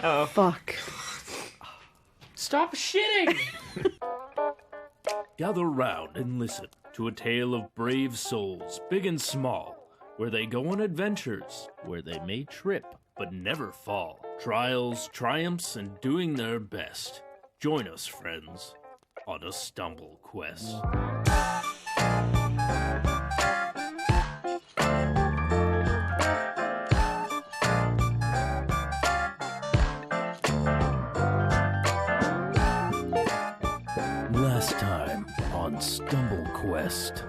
Oh, Fuck. stop shitting! Gather round and listen to a tale of brave souls, big and small, where they go on adventures, where they may trip but never fall. Trials, triumphs, and doing their best. Join us, friends, on a stumble quest. Last time on Stumble Quest.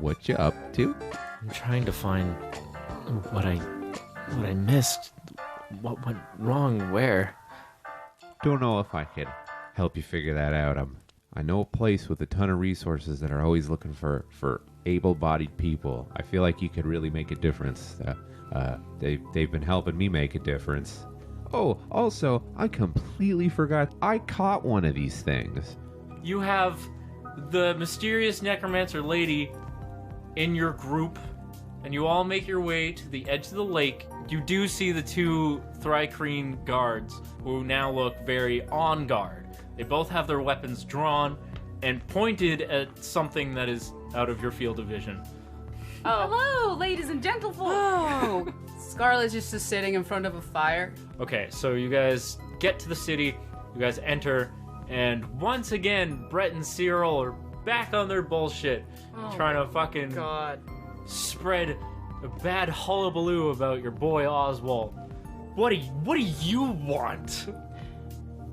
What you up to? I'm trying to find what I missed. What went wrong where? Don't know if I can help you figure that out. I know a place with a ton of resources that are always looking for able-bodied people. I feel like you could really make a difference. They've been helping me make a difference. Oh, also, I completely forgot. I caught one of these things. You have the mysterious necromancer lady in your group, and you all make your way to the edge of the lake. You do see the two Thrycreen guards, who now look very on guard. They both have their weapons drawn and pointed at something that is out of your field of vision. Oh. Hello, ladies and gentlefolk. Oh. Scarlet's just sitting in front of a fire. Okay, so you guys get to the city, you guys enter, and once again, Brett and Cyril are back on their bullshit, trying to fucking God. spread a bad hullabaloo about your boy Oswalt. What do you want?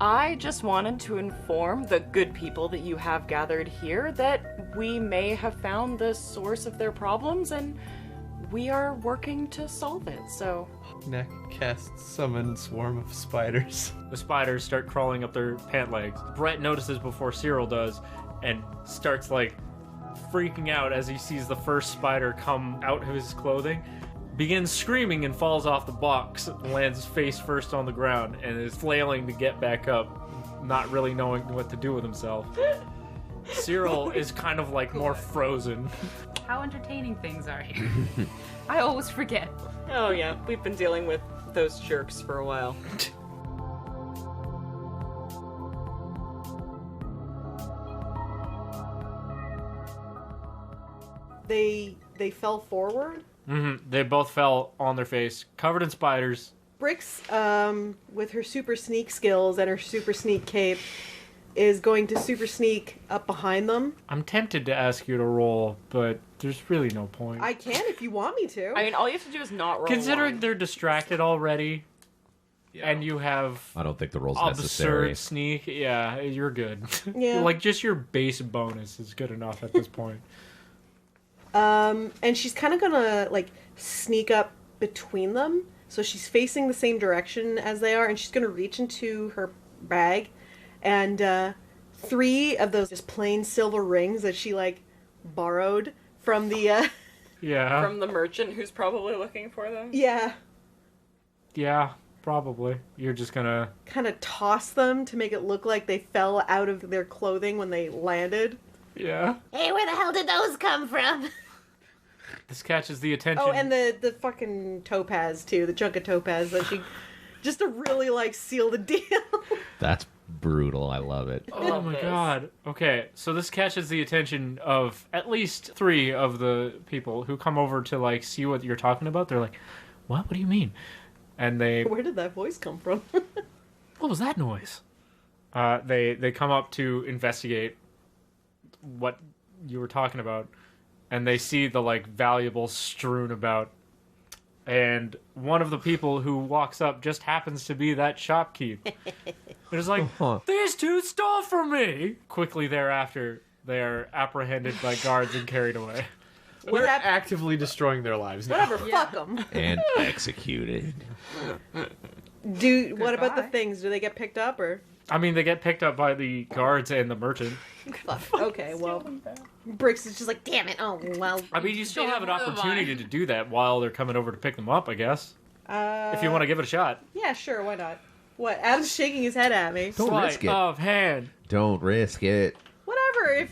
I just wanted to inform the good people that you have gathered here that we may have found the source of their problems and we are working to solve it, so... Knack casts summon swarm of spiders. The spiders start crawling up their pant legs. Brett notices before Cyril does and starts like freaking out as he sees the first spider come out of his clothing, begins screaming and falls off the box, lands face first on the ground, and is flailing to get back up, not really knowing what to do with himself. Cyril is kind of like more frozen. How entertaining things are here. I always forget. Oh yeah, we've been dealing with those jerks for a while. They fell forward. Mm-hmm. They both fell on their face, covered in spiders. Brix, with her super sneak skills and her super sneak cape, is going to super sneak up behind them. I'm tempted to ask you to roll, but there's really no point. I can if you want me to. I mean, all you have to do is not roll. Considering one. they're distracted already, and you have I don't think the roll's absurd necessary. sneak, yeah, you're good. Yeah. Like, just your base bonus is good enough at this point. And she's kind of gonna, like, sneak up between them. So she's facing the same direction as they are, and she's gonna reach into her bag, and 3 of those just plain silver rings that she, like, borrowed from the, Yeah. From the merchant who's probably looking for them? Yeah. Yeah, probably. You're just gonna... Kind of toss them to make it look like they fell out of their clothing when they landed. Yeah. Hey, where the hell did those come from? This catches the attention. Oh, and the fucking topaz, too. The chunk of topaz that she... Just to really, like, seal the deal. That's brutal. I love it. Oh my god. Okay, so this catches the attention of at least 3 of the people who come over to, like, see what you're talking about. They're like, what? What do you mean? And they... Where did that voice come from? What was that noise? They come up to investigate what you were talking about, and they see the, like, valuables strewn about. And one of the people who walks up just happens to be that shopkeep. It is like, these 2 stole from me! Quickly thereafter, they are apprehended by guards and carried away. We're actively destroying their lives now. Whatever, fuck them. And executed. What about the things? Do they get picked up, or? I mean, they get picked up by the guards and the merchant. Fuck. Okay, well, Brix is just like, damn it. Oh, well. I mean, you still have an opportunity to do that while they're coming over to pick them up, I guess. If you want to give it a shot. Yeah, sure, why not? What? Adam's shaking his head at me. Don't risk it. Of hand. Don't risk it. Whatever, if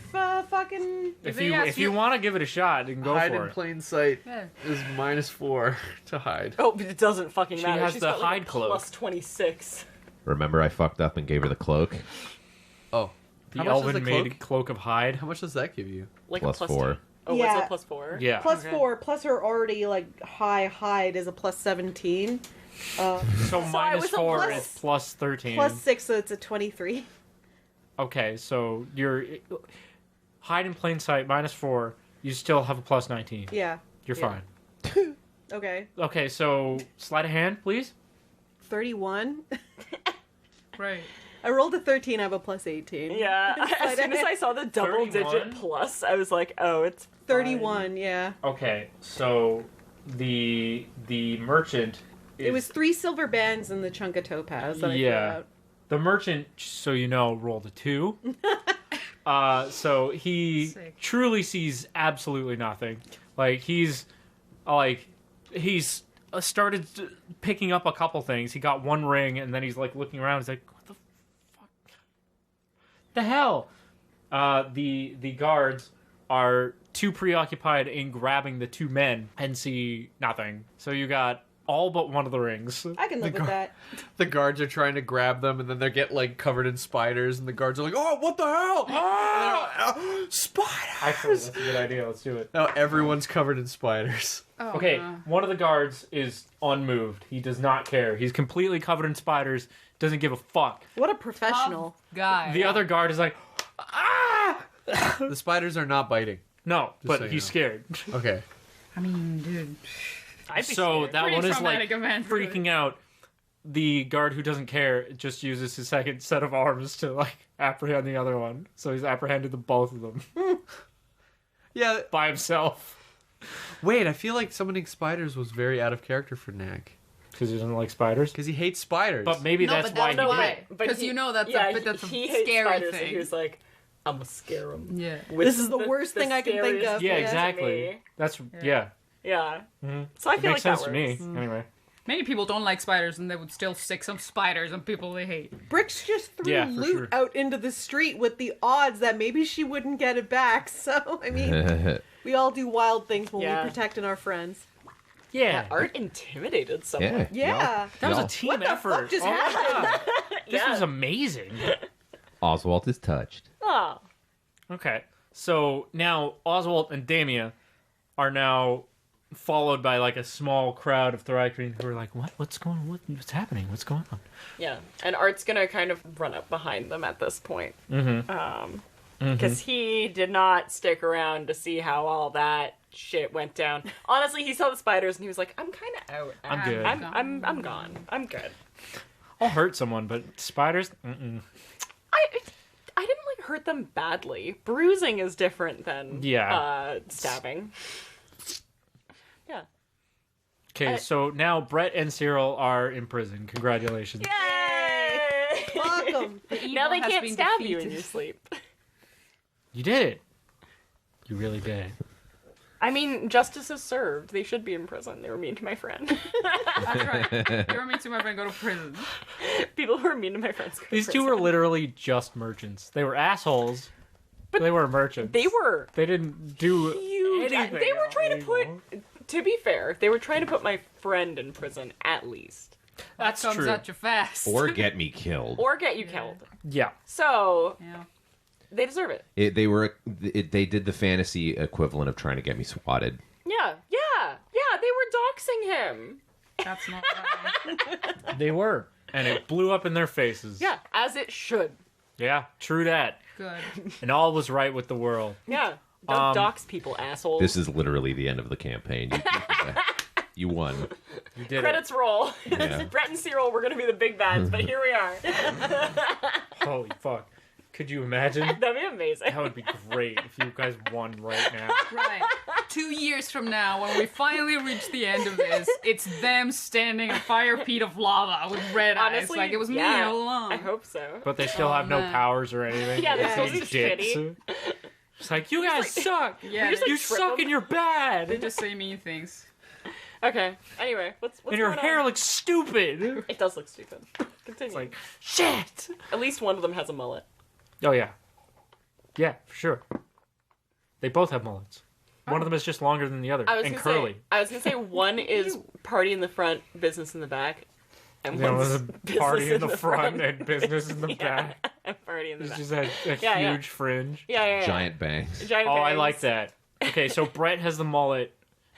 fucking. If you want to give it a shot, you can go Hide for in it. plain sight Yeah. is -4 to hide. Oh, but it doesn't fucking She matter. has She's the got, like, hide a cloak. plus 26. Remember, I fucked up and gave her the cloak. Oh, The how much does elven the made cloak? cloak of hide. How much does that give you? Like Plus a 4. 2. Oh, Yeah. what's a plus 4? Yeah. Plus Okay. 4, plus her already like high hide is a plus 17. So minus was a 4 plus- is plus 13. Plus 6, so it's a 23. Okay, so you're hide in plain sight minus 4. You still have a plus 19. Yeah. You're Yeah. fine. Okay. Okay, so slide a hand, please. 31. Right. I rolled a 13, I have a plus 18. Yeah, as soon as I saw the double 31? digit plus, I was like, oh, it's fine. 31, yeah. Okay, so the merchant. It was 3 silver bands and the chunk of topaz that I threw Yeah. out. The merchant, so you know, rolled a 2. So he Sick. truly sees absolutely nothing. He's started picking up a couple things. He got one ring, and then he's like looking around. He's like, "What the fuck? The hell?" The guards are too preoccupied in grabbing the 2 men and see nothing. So you got all but one of the rings. I can live with that. The guards are trying to grab them, and then they get like covered in spiders, and the guards are like, "Oh, what the hell? Spiders!" Actually, that's a good idea. Let's do it. Now everyone's covered in spiders. Oh, Okay, no. one of the guards is unmoved. He does not care. He's completely covered in spiders. Doesn't give a fuck. What a professional. Guy. The other guard is like, ah! The spiders are not biting. No, so but you he's know. scared. Okay. I mean, dude. I'd be So scared. that Pretty one is like traumatic event, really. freaking out. The guard who doesn't care just uses his second set of arms to like apprehend the other one. So he's apprehended the both of them Yeah. by himself Wait, I feel like summoning spiders was very out of character for Knack because he doesn't like spiders. because he hates spiders. But maybe No, that's but why that's he no did. way. But Because he- you know that's yeah, a he scary hates spiders, thing. And he was like, I'm gonna scare him. Yeah. This is the worst thing I can think scariest of. Yeah, thing to exactly. me. That's yeah. Yeah. Mhm. So I It feel makes like sense that to me. works. Anyway. Many people don't like spiders, and they would still stick some spiders on people they hate. Brix just threw Yeah, for loot sure. out into the street with the odds that maybe she wouldn't get it back. So, I mean, we all do wild things when Yeah. we're protecting our friends. Yeah. Art intimidated someone. Yeah. That was a Y'all- team What the effort. fuck just Oh my happened? God. This Yeah. was amazing. Oswalt is touched. Oh. Okay, so now Oswalt and Damia are now followed by like a small crowd of Thrycreen who are like, "What? What's going on? What's happening? What's going on?" Yeah. And Art's gonna kind of run up behind them at this point. Because he did not stick around to see how all that shit went down. Honestly, he saw the spiders and he was like, I'm kind of out. I'm good. I'm gone. I'm good. I'll hurt someone, but spiders? Mm-mm. I didn't like hurt them badly. Bruising is different than stabbing. Yeah. Okay, so now Brett and Cyril are in prison. Congratulations. Yay! Welcome. Now they has can't been stab you in defeated. your sleep. You did it. You really did it. I mean, justice is served. They should be in prison. They were mean to my friend. That's right. You're mean to my friend, go to prison. People who are mean to my friends go to These two prison. were literally just merchants. They were assholes, but they were merchants. They were They didn't do huge. anything. They were trying to put. illegal. To be fair, they were trying to put my friend in prison at least, That's Comes true. at you fast. Or get me killed. or get you killed. Yeah. So Yeah. they deserve it. They did the fantasy equivalent of trying to get me swatted. Yeah. They were doxing him. That's not right. They were. And it blew up in their faces. Yeah, as it should. Yeah, true that. Good. And all was right with the world. Yeah. Don't dox people, assholes. This is literally the end of the campaign. You won. You did Credits roll. Yeah. Brett and Cyril were gonna be the big bads, but here we are. it. Holy fuck. Could you imagine? That'd be amazing. That would be great if you guys won right now. Right. 2 years from now, when we finally reach the end of this, it's them standing in a fire pit of lava with red Honestly, eyes. Like, it was me yeah, all along. I hope so. But they still have no man. powers or anything. Yeah, they're These supposed to just pity. It's like, you guys suck. Yeah, just, they, You like, trip suck them. and you're bad. they just say mean things. Okay. Anyway, what's and your going hair on? looks stupid. It does look stupid. Continue. It's like, shit. At least one of them has a mullet. Oh, yeah. Yeah, for sure. They both have mullets. One of them is just longer than the other, and curly. I was gonna say one is party in the front, business in the back, and There one's was a business party in the front and business in the Yeah, back. and party in the It's back. just a Yeah. huge fringe. Yeah. Giant bangs. Giant Oh, I bangs. like that. Okay, so Brett has the mullet,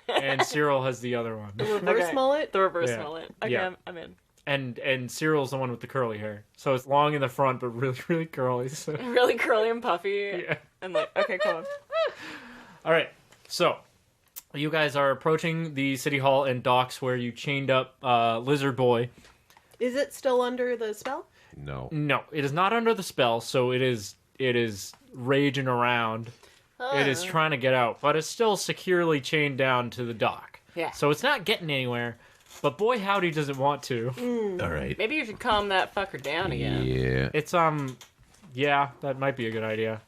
and Cyril has the other one. Reverse Okay. mullet. The reverse Yeah. mullet. Okay, Yeah. I'm in. And Cyril's the one with the curly hair. So it's long in the front, but really, really curly. So. Really curly and puffy. Yeah. And like, okay, cool. All right, so you guys are approaching the city hall and docks where you chained up Lizard Boy. Is it still under the spell? No. No, it is not under the spell, so it is raging around. It is trying to get out, but it's still securely chained down to the dock. Yeah. So it's not getting anywhere, but boy howdy does it want to. All right. Maybe you should calm that fucker down again. Yeah. It's yeah, that might be a good idea.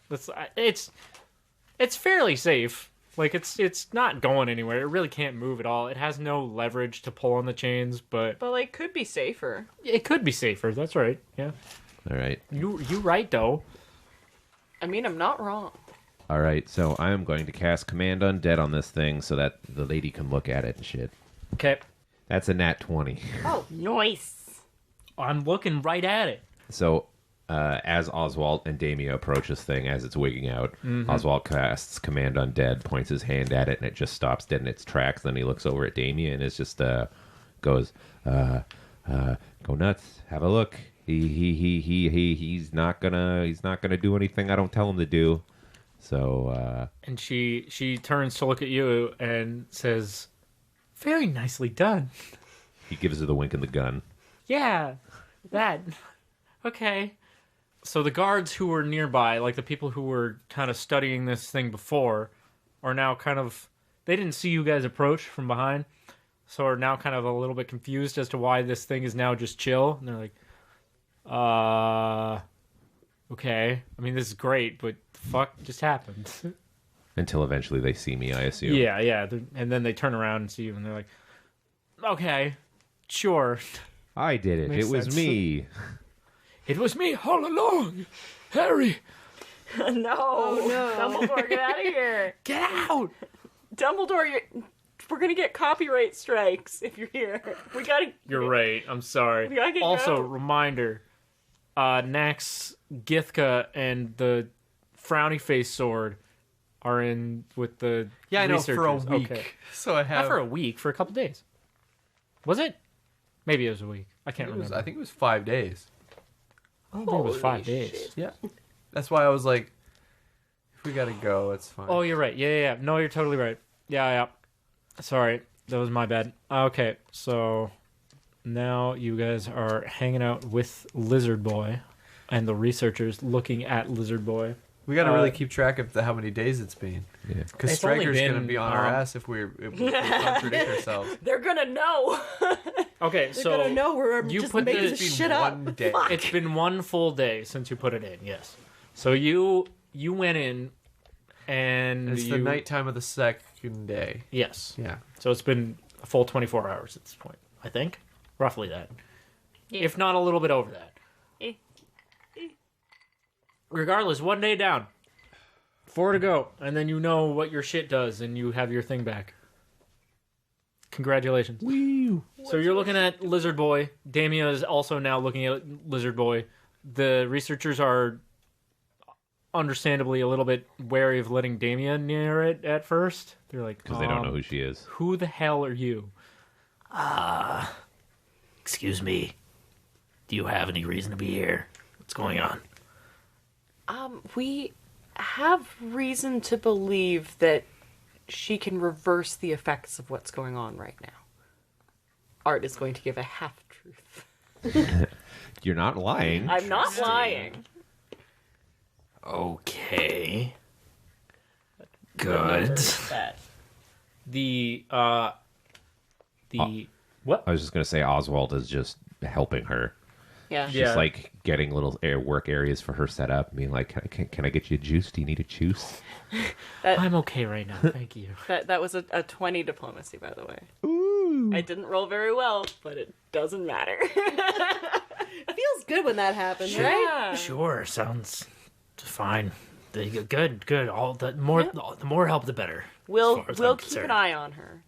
It's fairly safe. Like it's not going anywhere. It really can't move at all. It has no leverage to pull on the chains, but But like, could be safer. it could be safer. That's right. Yeah. All right. You right though. I mean, I'm not wrong. All right. So I am going to cast Command Undead on this thing so that the lady can look at it and shit. Okay. That's a nat 20. Nice. I'm looking right at it. So, as Oswalt and Damia approach this thing as it's wigging out, Oswalt casts Command Undead, points his hand at it, and it just stops dead in its tracks. Then he looks over at Damia and it's just goes, "Go nuts, have a look. He's not gonna do anything I don't tell him to do." So, And she turns to look at you and says, "Very nicely done." he gives her the wink and the gun. Yeah, that. Okay. So the guards who were nearby, like the people who were kind of studying this thing before, are now kind of... They didn't see you guys approach from behind, so are now kind of a little bit confused as to why this thing is now just chill. And they're like, okay. I mean, this is great, but the fuck just happened? Until eventually they see me, I assume. Yeah. And then they turn around and see you, and they're like, okay, sure. I did it. Makes It was sense. me. It was me all along, Harry. No. no. Dumbledore, get out of here. Get out! Dumbledore, we're gonna get copyright strikes if you're here. We gotta. You're right. I'm sorry. We gotta get Also, going. reminder: Nax, Githka, and the frowny face sword are in with the Yeah, I know, for a researchers. week. Okay. So I have. Not for a week, for a couple days. Was it? Maybe it was a week. I can't I think remember. it was 5 days. I don't think it was 5 Holy days. shit. Yeah. That's why I was like, if we gotta go, it's fine. Oh, you're right. Yeah. No, you're totally right. Yeah. Sorry, that was my bad. Okay, so now you guys are hanging out with Lizard Boy, and the researchers looking at Lizard Boy. We gotta really keep track of how many days it's been. Yeah. Because It's only Striker's gonna been, be on our ass if we contradict ourselves. They're gonna know. Okay, They're so gonna know we're you just put making the- this It's shit been up. one day. it's been one full day since you put it in. Yes. So you went in, and It's the nighttime of the second day. Yes. Yeah. So it's been a full 24 hours at this point. I think, roughly that, if not a little bit over that. Regardless, one day down, 4 to go, and then you know what your shit does, and you have your thing back. Congratulations. Woo. So you're looking at Lizard Boy. Damia is also now looking at Lizard Boy. The researchers are understandably a little bit wary of letting Damia near it at first. They're like, Because they don't know who she is. who the hell are you? Excuse me. Do you have any reason to be here? What's going on? We have reason to believe that she can reverse the effects of what's going on right now. Art is going to give a half-truth. You're not lying. I'm not lying. Okay. Good. That. What? I was just gonna say Oswald is just helping her. Yeah. Yeah. Just like getting little work areas for her set up. Being like, can I get you a juice? Do you need a juice? I'm okay right now, thank you. That was a 20 diplomacy, by the way. Ooh. I didn't roll very well, but it doesn't matter. It feels good when that happens, right? Yeah. Sure, sounds fine. Good. All the more help, the better. We'll far as I'm keep concerned. an eye on her.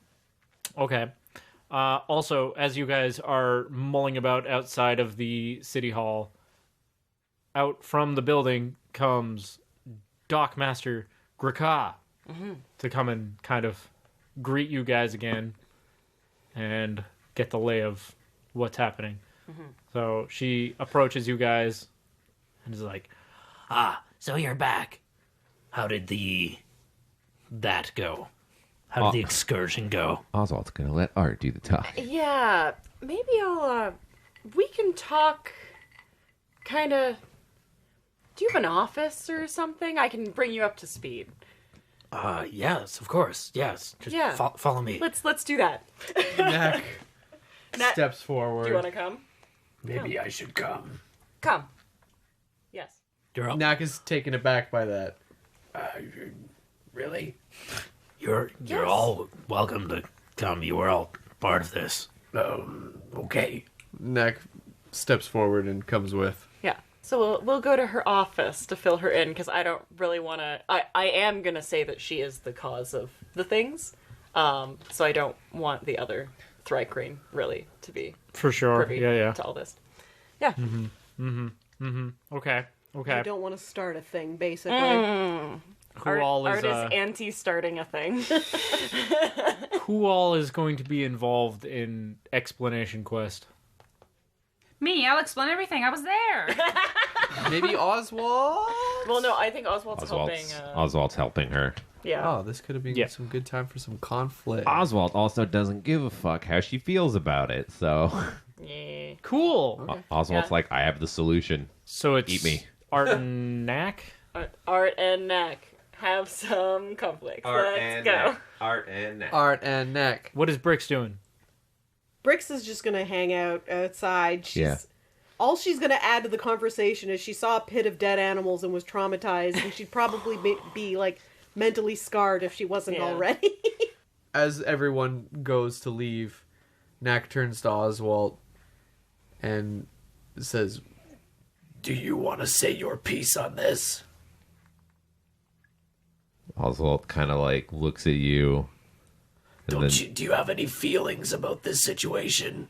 Okay. Also, as you guys are mulling about outside of the city hall, out from the building comes Dockmaster Graka to come and kind of greet you guys again and get the lay of what's happening. So she approaches you guys and is like, So you're back. How did that go? How did the excursion go? Oswald's gonna let Art do the talk. Yeah, maybe we can talk, kind of, do you have an office or something? I can bring you up to speed. Yes, of course. Yes. Just Yeah. follow me. Let's do that. Knack Knack, steps forward. do you want to come? Maybe I should come. Come. Yes. You're all, Knack is taken aback by that. really? You're Yes. all welcome to come. You were all part of this. Okay. Knack steps forward and comes with. Yeah. So we'll go to her office to fill her in because I don't really want to. I am gonna say that she is the cause of the things. So I don't want the other Thrycreen really to be for sure. privy Yeah. to all this. Yeah. Okay. I don't want to start a thing, basically. Who all is Art is anti-starting a thing. who all is going to be involved in Explanation Quest? Me, I'll explain everything. I was there. Maybe Oswald? Well, no, I think Oswald's helping. Oswald's helping her. Yeah. Oh, this could have been some good time for some conflict. Oswald also doesn't give a fuck how she feels about it, so Yeah. Cool. Oswald's Yeah. like, I have the solution. So it's Eat me. Art and Knack. Art and Knack have some conflicts. Let's go. Art and Knack. Art and Knack. What is Brix doing? Brix is just gonna hang out outside. All she's gonna add to the conversation is she saw a pit of dead animals and was traumatized, and she'd probably be like mentally scarred if she wasn't already. As everyone goes to leave, Knack turns to Oswald and says, Do you want to say your piece on this? Oswald kind of like looks at you. And Do you have any feelings about this situation?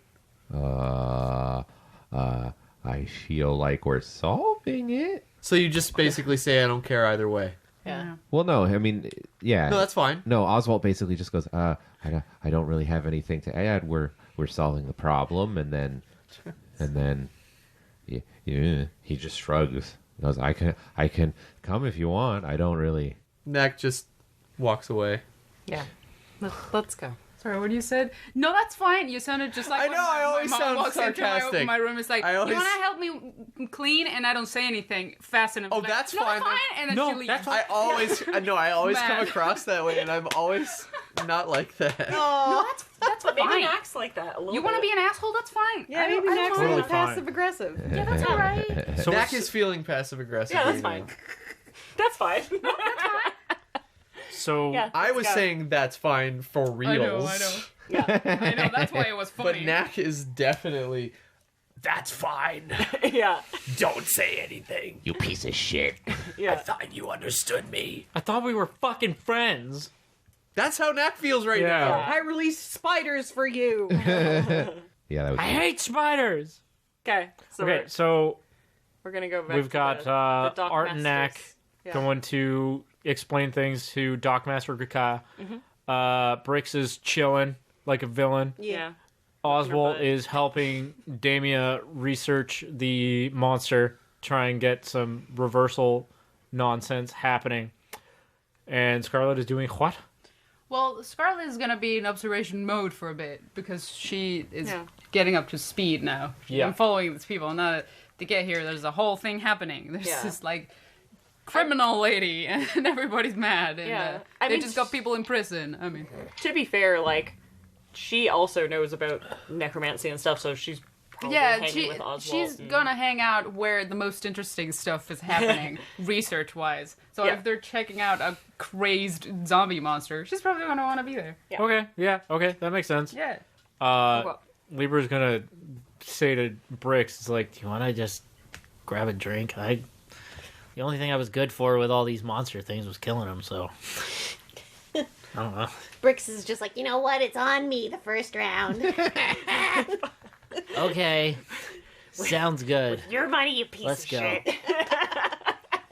I feel like we're solving it. so you just basically say, I don't care either way. Yeah. Well, no, I mean, yeah. No, that's fine. No, Oswald basically just goes, I don't really have anything to add. We're solving the problem, and then he just shrugs. He goes, I can come if you want. I don't really. Knack just walks away. Yeah. Let's go. Sorry, what you said? No, that's fine. You sounded just like I when know, I my always mom sound walks into sarcastic. my room. It's like, I always- you want to help me clean, and I don't say anything fast enough. Oh, Like, that's no, fine. That's fine. And then No, she leaves. that's I always come Mad. across that way, and I'm always not like that. No, that's But maybe fine. Knack's like that a little You want to bit. be an asshole? That's fine. Yeah, I don't- maybe I don't Knack's a mind. little Totally fine. passive aggressive. Yeah, that's all right. So Knack is feeling passive aggressive. Yeah, that's right fine. now. That's fine. So Yeah. I was Let's go. saying that's fine for reals. I know. Yeah. I know. That's why it was But funny. Knack is definitely. That's fine. Yeah. Don't say anything. You piece of shit. Yeah. Thought you understood me. I thought we were fucking friends. That's how Knack feels right Yeah. now. I released spiders for you. Yeah, that was. I hate spiders. Okay. So Okay, so we're gonna go back. we've to got the Dock Art and Knack Masters. Yeah. going to explain things to Dockmaster Graka. Brix is chilling like a villain. Yeah. Oswald butt. is helping Damia research the monster, try and get some reversal nonsense happening. And Scarlet is doing what? Well, Scarlet is gonna be in observation mode for a bit because she is Yeah. getting up to speed now. Yeah. I'm following these people. Now to get here, there's a whole thing happening. There's Yeah. this like criminal lady, and everybody's mad. And, Yeah. they I mean, just got people in prison. I mean, To be fair, like, she also knows about necromancy and stuff, so she's probably yeah, hanging with Oswald. she's gonna hang out where the most interesting stuff is happening, research-wise. So Yeah. if they're checking out a crazed zombie monster, she's probably gonna want to be there. Yeah. Okay, that makes sense. Yeah. Libra's gonna say to Brix, it's like, do you want to just grab a drink? The only thing I was good for with all these monster things was killing them, so... I don't know. Brix is just like, you know what? It's on me the first round. Okay. Sounds good. Your money, you piece Let's of go. shit.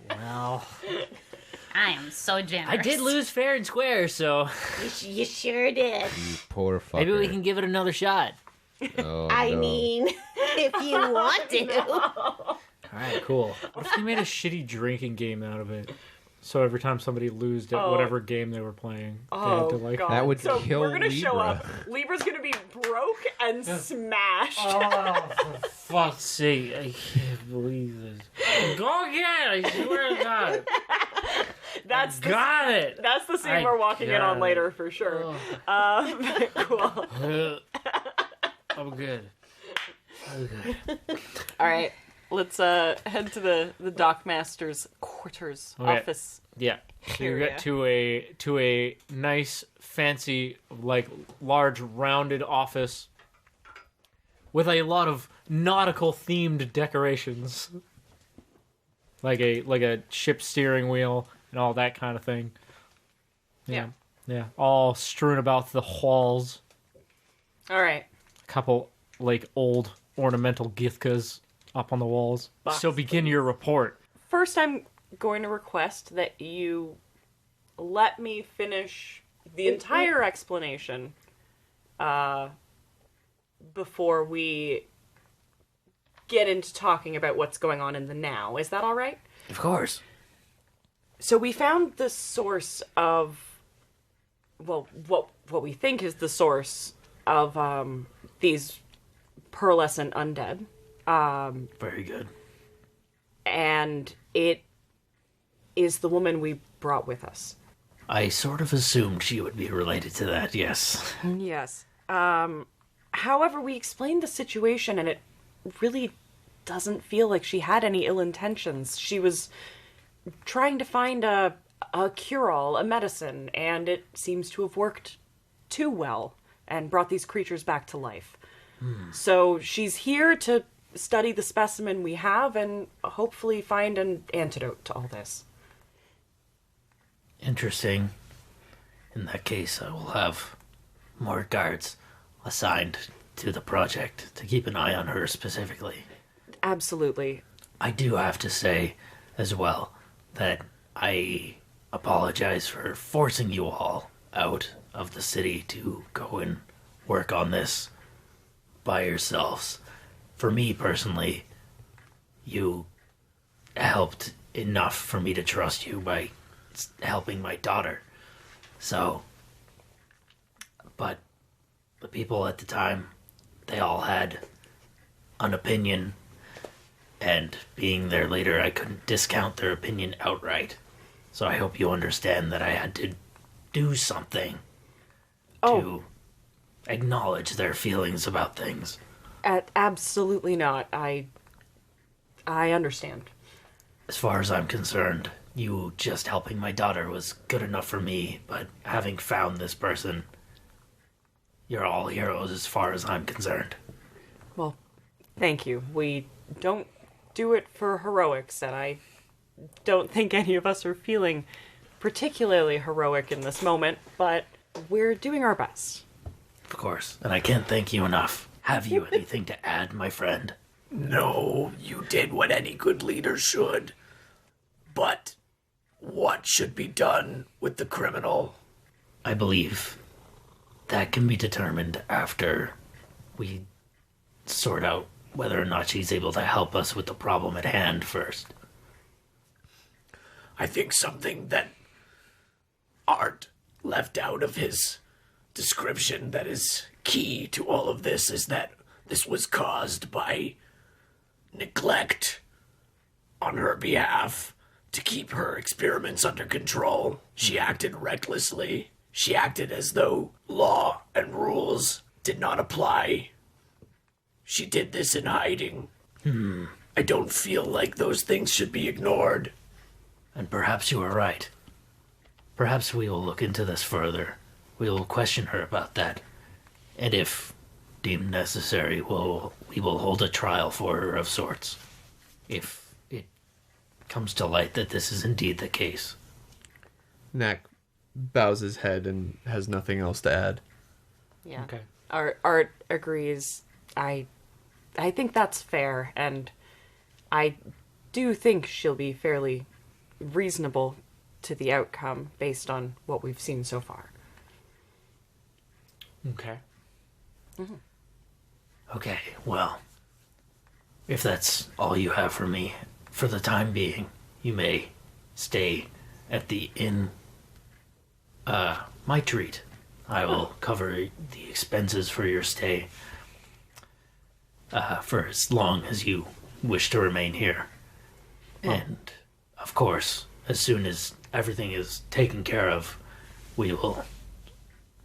Well, I am so generous. I did lose fair and square, so You sure did. You poor fucker. maybe we can give it another shot. Oh, I no. mean, if you want to. All right, cool. What if they made a shitty drinking game out of it? So every time somebody lost at Oh. whatever game they were playing, they had to like. God. That would so kill we're gonna show Libra. up. Libra's gonna be broke and smashed. Oh, for fuck's sake. I can't believe this. Go again, I swear to God. That's the, Got it. that's the scene I we're walking in on got later for sure. Cool. I'm good. All right, let's head to the Dockmaster's quarters Okay. office. Yeah. So you Area. get to a nice, fancy, like large, rounded office with a lot of nautical themed decorations, like a ship steering wheel and all that kind of thing. Yeah, all strewn about the halls. All right. A couple like old ornamental githkas up on the walls. Box. So begin your report. First, I'm going to request that you let me finish the entire explanation before we get into talking about what's going on in the now. Is that all right? Of course. So we found the source of, well, what we think is the source of these pearlescent undead. Very good. And it is the woman we brought with us. I sort of assumed she would be related to that, yes. Yes. However, we explained the situation, and it really doesn't feel like she had any ill intentions. She was trying to find a cure-all, a medicine, and it seems to have worked too well and brought these creatures back to life. So she's here to study the specimen we have and hopefully find an antidote to all this. Interesting. In that case, I will have more guards assigned to the project to keep an eye on her specifically. Absolutely. I do have to say, as well, that I apologize for forcing you all out of the city to go and work on this by yourselves. For me personally, you helped enough for me to trust you by helping my daughter. So, but the people at the time, they all had an opinion, and being there later, I couldn't discount their opinion outright. So I hope you understand that I had to do something to acknowledge their feelings about things. Absolutely not. I understand. As far as I'm concerned, you just helping my daughter was good enough for me, but having found this person, you're all heroes as far as I'm concerned. Well, thank you. We don't do it for heroics, and I don't think any of us are feeling particularly heroic in this moment, but we're doing our best. Of course, and I can't thank you enough. Have you anything to add, my friend? No, you did what any good leader should. But what should be done with the criminal? I believe that can be determined after we sort out whether or not she's able to help us with the problem at hand first. I think something that Art left out of his description that is key to all of this is that this was caused by neglect on her behalf to keep her experiments under control. She acted recklessly. She acted as though law and rules did not apply. She did this in hiding. I don't feel like those things should be ignored. And perhaps you are right. Perhaps we will look into this further. We will question her about that. And if deemed necessary, we will hold a trial for her of sorts. If it comes to light that this is indeed the case. Knack bows his head and has nothing else to add. Yeah. Okay. Art agrees. I think that's fair, and I do think she'll be fairly reasonable to the outcome based on what we've seen so far. Okay. Okay, well, if that's all you have for me, for the time being, you may stay at the inn. My treat. I will cover the expenses for your stay for as long as you wish to remain here. And, of course, as soon as everything is taken care of, we will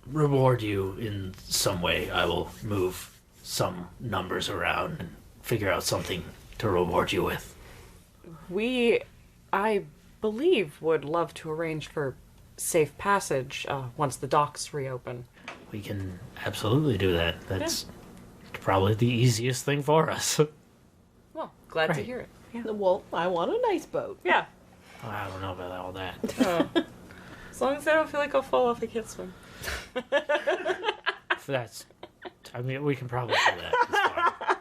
reward you in some way. I will move some numbers around and figure out something to reward you with. We, I believe, would love to arrange for safe passage once the docks reopen. We can absolutely do that. That's probably the easiest thing for us. Well, glad to Right. hear it. Yeah. Well, I want a nice boat. Yeah. I don't know about all that. As long as I don't feel like I'll fall off, I can't swim. That's. I mean, we can probably do that. It's fine.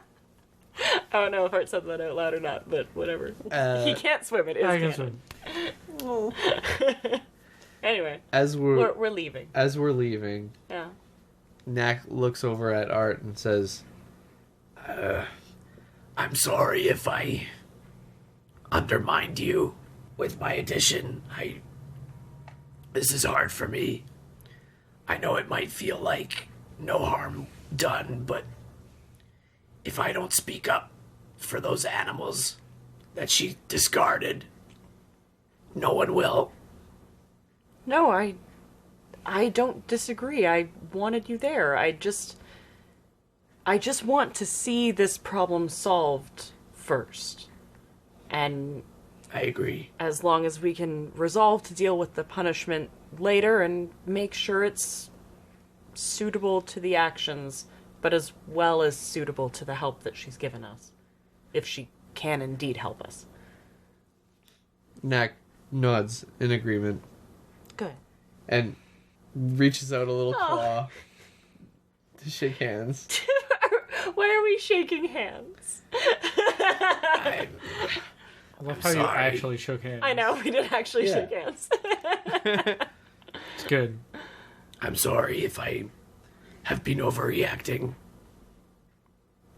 I don't know if Art said that out loud or not, but whatever. He can't swim. It is I can canon. swim. Oh. Anyway, As we're leaving. leaving, Yeah. Knack looks over at Art and says, I'm sorry if I undermined you with my addition. This is hard for me. I know it might feel like no harm done, but if I don't speak up for those animals that she discarded, no one will. No, I don't disagree. I wanted you there. I just want to see this problem solved first. And I agree. as long as we can resolve to deal with the punishment later and make sure it's suitable to the actions, but as well as suitable to the help that she's given us. If she can indeed help us. Knack nods in agreement Good. and reaches out a little claw to shake hands. Why are we shaking hands? I'm I love how you sorry. actually shook hands. I know, we did actually Yeah. shake hands. It's good. I'm sorry if I have been overreacting.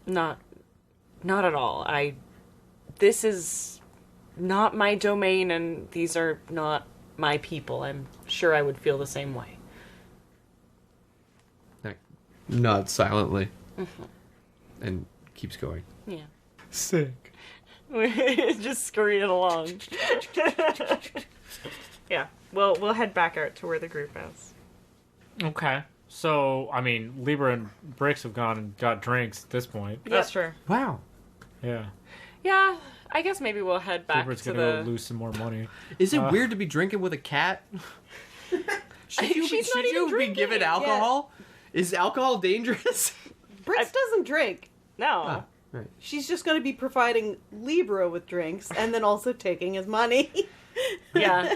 Not at all. This is not my domain, and these are not my people. I'm sure I would feel the same way. Knack nods silently and keeps going. Yeah. Sick. We're just scurrying along. Yeah. We'll head back out to where the group is. Okay. So, I mean, Libra and Brix have gone and got drinks at this point. That's true. Wow. Yeah. Yeah, I guess maybe we'll head back Libra's to gonna the... go lose some more money. Is it weird to be drinking with a cat? Should you, She's not even be drinking. given alcohol? Is alcohol dangerous? Brix doesn't drink. No. Right. She's just going to be providing Libra with drinks and then also taking his money. Yeah.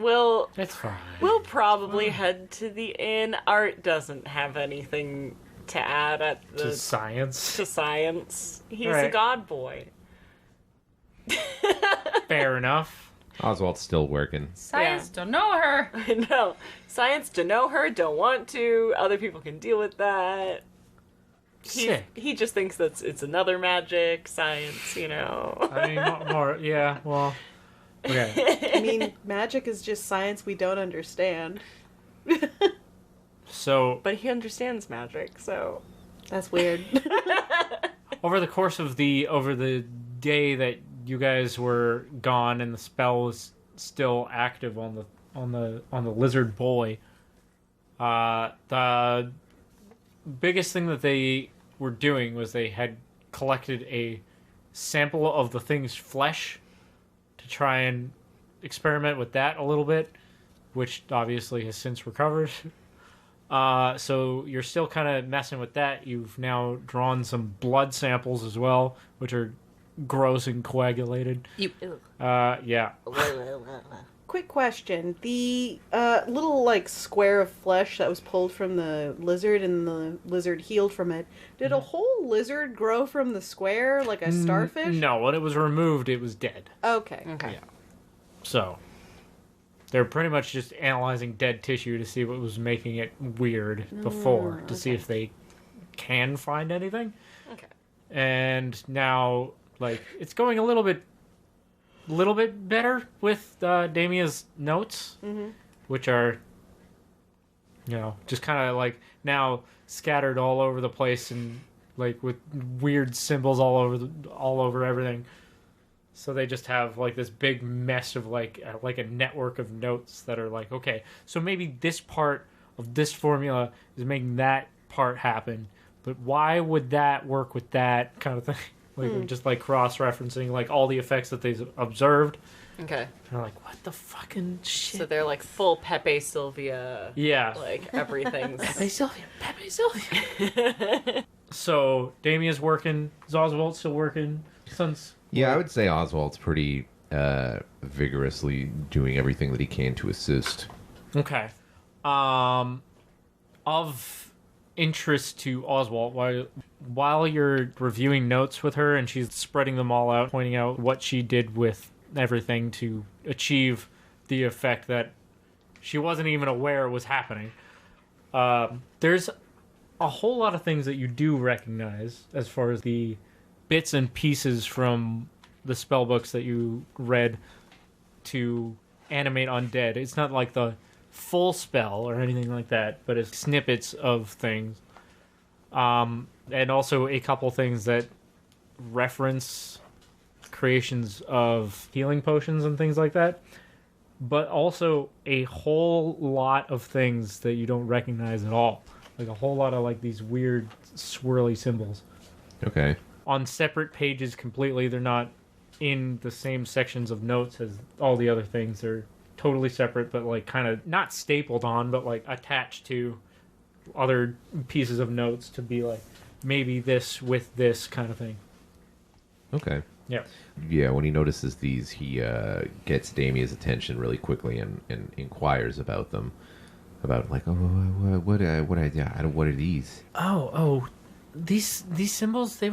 We'll It's fine. probably head to the inn. Art doesn't have anything to add at the... To science. to science. He's a Right. god boy. Fair enough. Oswald's still working. Science don't know her. I know. Science to know her, don't want to. Other people can deal with that. Sick. He just thinks that it's another magic, science, you know. I mean, more, yeah, well, okay. I mean, magic is just science we don't understand. So, But he understands magic, so... That's weird. over the course of over the day that you guys were gone and the spell was still active on the lizard boy, the biggest thing that they were doing was they had collected a sample of the thing's flesh to try and experiment with that a little bit, which obviously has since recovered. So you're still kind of messing with that. You've now drawn some blood samples as well, which are gross and coagulated. Ew. Yeah. Quick question. The little, like, square of flesh that was pulled from the lizard and the lizard healed from it, did a whole lizard grow from the square, like a starfish? No, when it was removed, it was dead. Okay. Yeah. So, they're pretty much just analyzing dead tissue to see what was making it weird before, to see if they can find anything. Okay. And now, like, it's going a little bit better with Damia's notes, which are, just kind of like now scattered all over the place and like with weird symbols all over everything. So they just have like this big mess of like a network of notes that are like, okay, so maybe this part of this formula is making that part happen, but why would that work with that kind of thing? Like just like cross-referencing like all the effects that they've observed. Okay. They're like, what the fucking shit? So they're like full Pepe Sylvia. Yeah. Like everything's. Pepe Sylvia. So Damia's working. Is Oswalt still working? Yeah, I would say Oswald's pretty vigorously doing everything that he can to assist. Okay. Of interest to Oswalt, while you're reviewing notes with her and she's spreading them all out, pointing out what she did with everything to achieve the effect that she wasn't even aware was happening, there's a whole lot of things that you do recognize as far as the bits and pieces from the spell books that you read to animate undead. It's not like the full spell or anything like that, but it's snippets of things. And also a couple things that reference creations of healing potions and things like that. But also a whole lot of things that you don't recognize at all. Like a whole lot of like these weird swirly symbols. Okay. On separate pages completely. They're not in the same sections of notes as all the other things. They're totally separate, but like kind of not stapled on, but like attached to other pieces of notes to be like maybe this with this kind of thing. Okay. Yeah. Yeah, when he notices these, he gets Damia's attention really quickly and inquires about them. About like, what are these? These symbols, they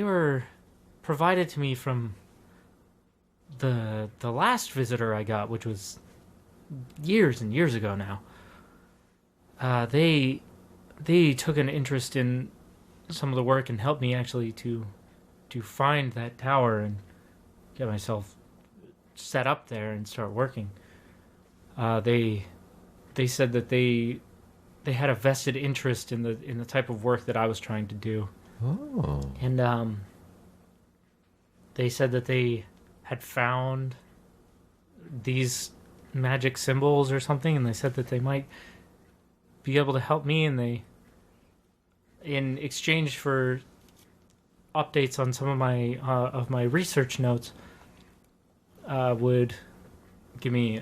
were provided to me from the last visitor I got, which was years and years ago now. They took an interest in some of the work and helped me actually to find that tower and get myself set up there and start working. They said that they had a vested interest in the type of work that I was trying to do. Oh. And they said that they had found these magic symbols or something, and they said that they might be able to help me, and they, in exchange for updates on some of my research notes, would give me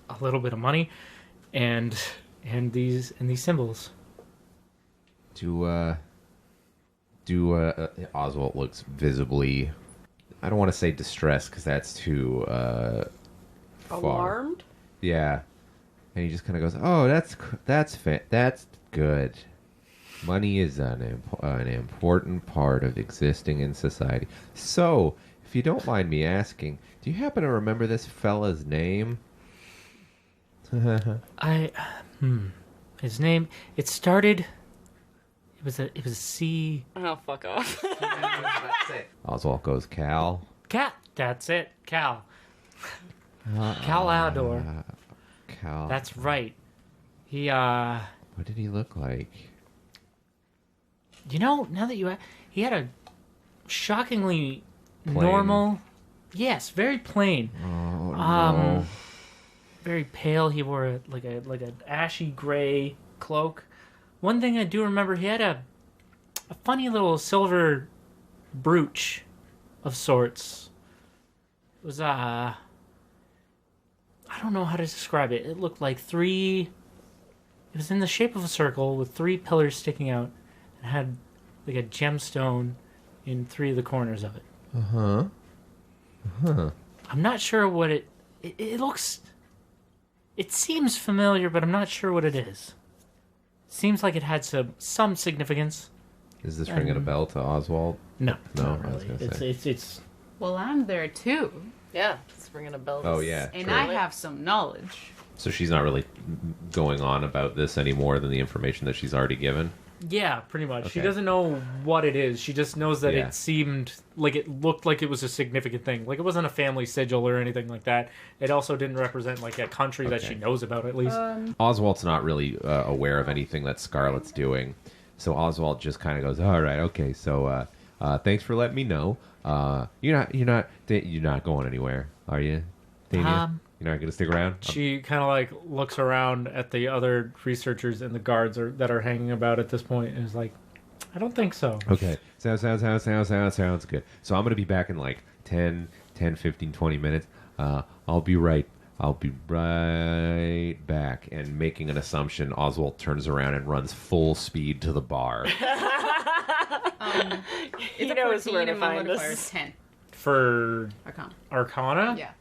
a little bit of money and these symbols. Oswalt looks visibly, I don't want to say distressed because that's too far. Alarmed? Yeah. And he just kind of goes, "Oh, that's good. Money is an important part of existing in society. So, if you don't mind me asking, do you happen to remember this fella's name?" His name. It started. It was a C. Oh, fuck off. Oswalt goes, "Cal." Cal. That's it. Cal. Cal Ador. Cal. That's right. He What did he look like? You know, now that he had a shockingly Plain. normal. Yes, very plain. Oh no. Very pale. He wore like an ashy gray cloak. One thing I do remember, he had a funny little silver brooch of sorts. It was I don't know how to describe it. It looked like it was in the shape of a circle with 3 pillars sticking out. It had like a gemstone in 3 of the corners of it. Uh-huh. I'm not sure what it looks... It seems familiar, but I'm not sure what it is. Seems like it had some significance. Is this ringing a bell to Oswalt? No. No, not I was really. gonna say. It's Well, I'm there too, Yeah, it's ringing a bell. Oh, yeah. and True. I have some knowledge. So she's not really going on about this any more than the information that she's already given? Yeah, pretty much. She Okay. doesn't know what it is. She just knows that Yeah. it seemed like it looked like it was a significant thing. Like it wasn't a family sigil or anything like that. It also didn't represent like a country that Okay. she knows about at least. Oswald's not really aware of anything that Scarlet's doing. So Oswald just kind of goes, all right, okay, so thanks for letting me know. You're not going anywhere, are you, Damien? You're not going to stick around? She kind of like looks around at the other researchers and the guards that are hanging about at this point and is like, I don't think so. Okay. Sounds good. So I'm going to be back in like 10, 15, 20 minutes. I'll be right back. And making an assumption, Oswald turns around and runs full speed to the bar. It's a knows 14 where to and my find modifier us. is 10. For Arcana. Arcana? Yeah.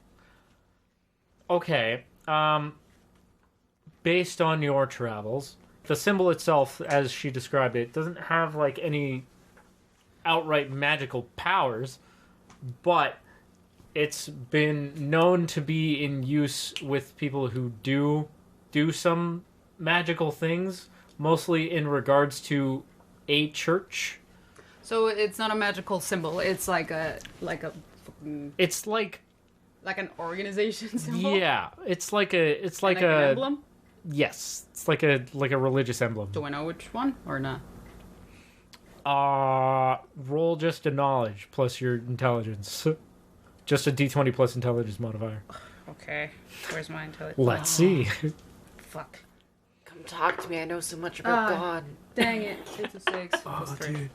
Okay. Based on your travels, the symbol itself, as she described it, doesn't have like any outright magical powers, but it's been known to be in use with people who do some magical things, mostly in regards to a church. So it's not a magical symbol. It's like a It's like an organization symbol. yeah, it's like an emblem. Yes, it's like a religious emblem. Do I know which one or not? Roll just a knowledge plus your intelligence. Just a d20 plus intelligence modifier. Okay. Where's my intelligence? Let's see. Fuck. Come talk to me. I know so much about God. Dang it. It's a 6. Plus 3.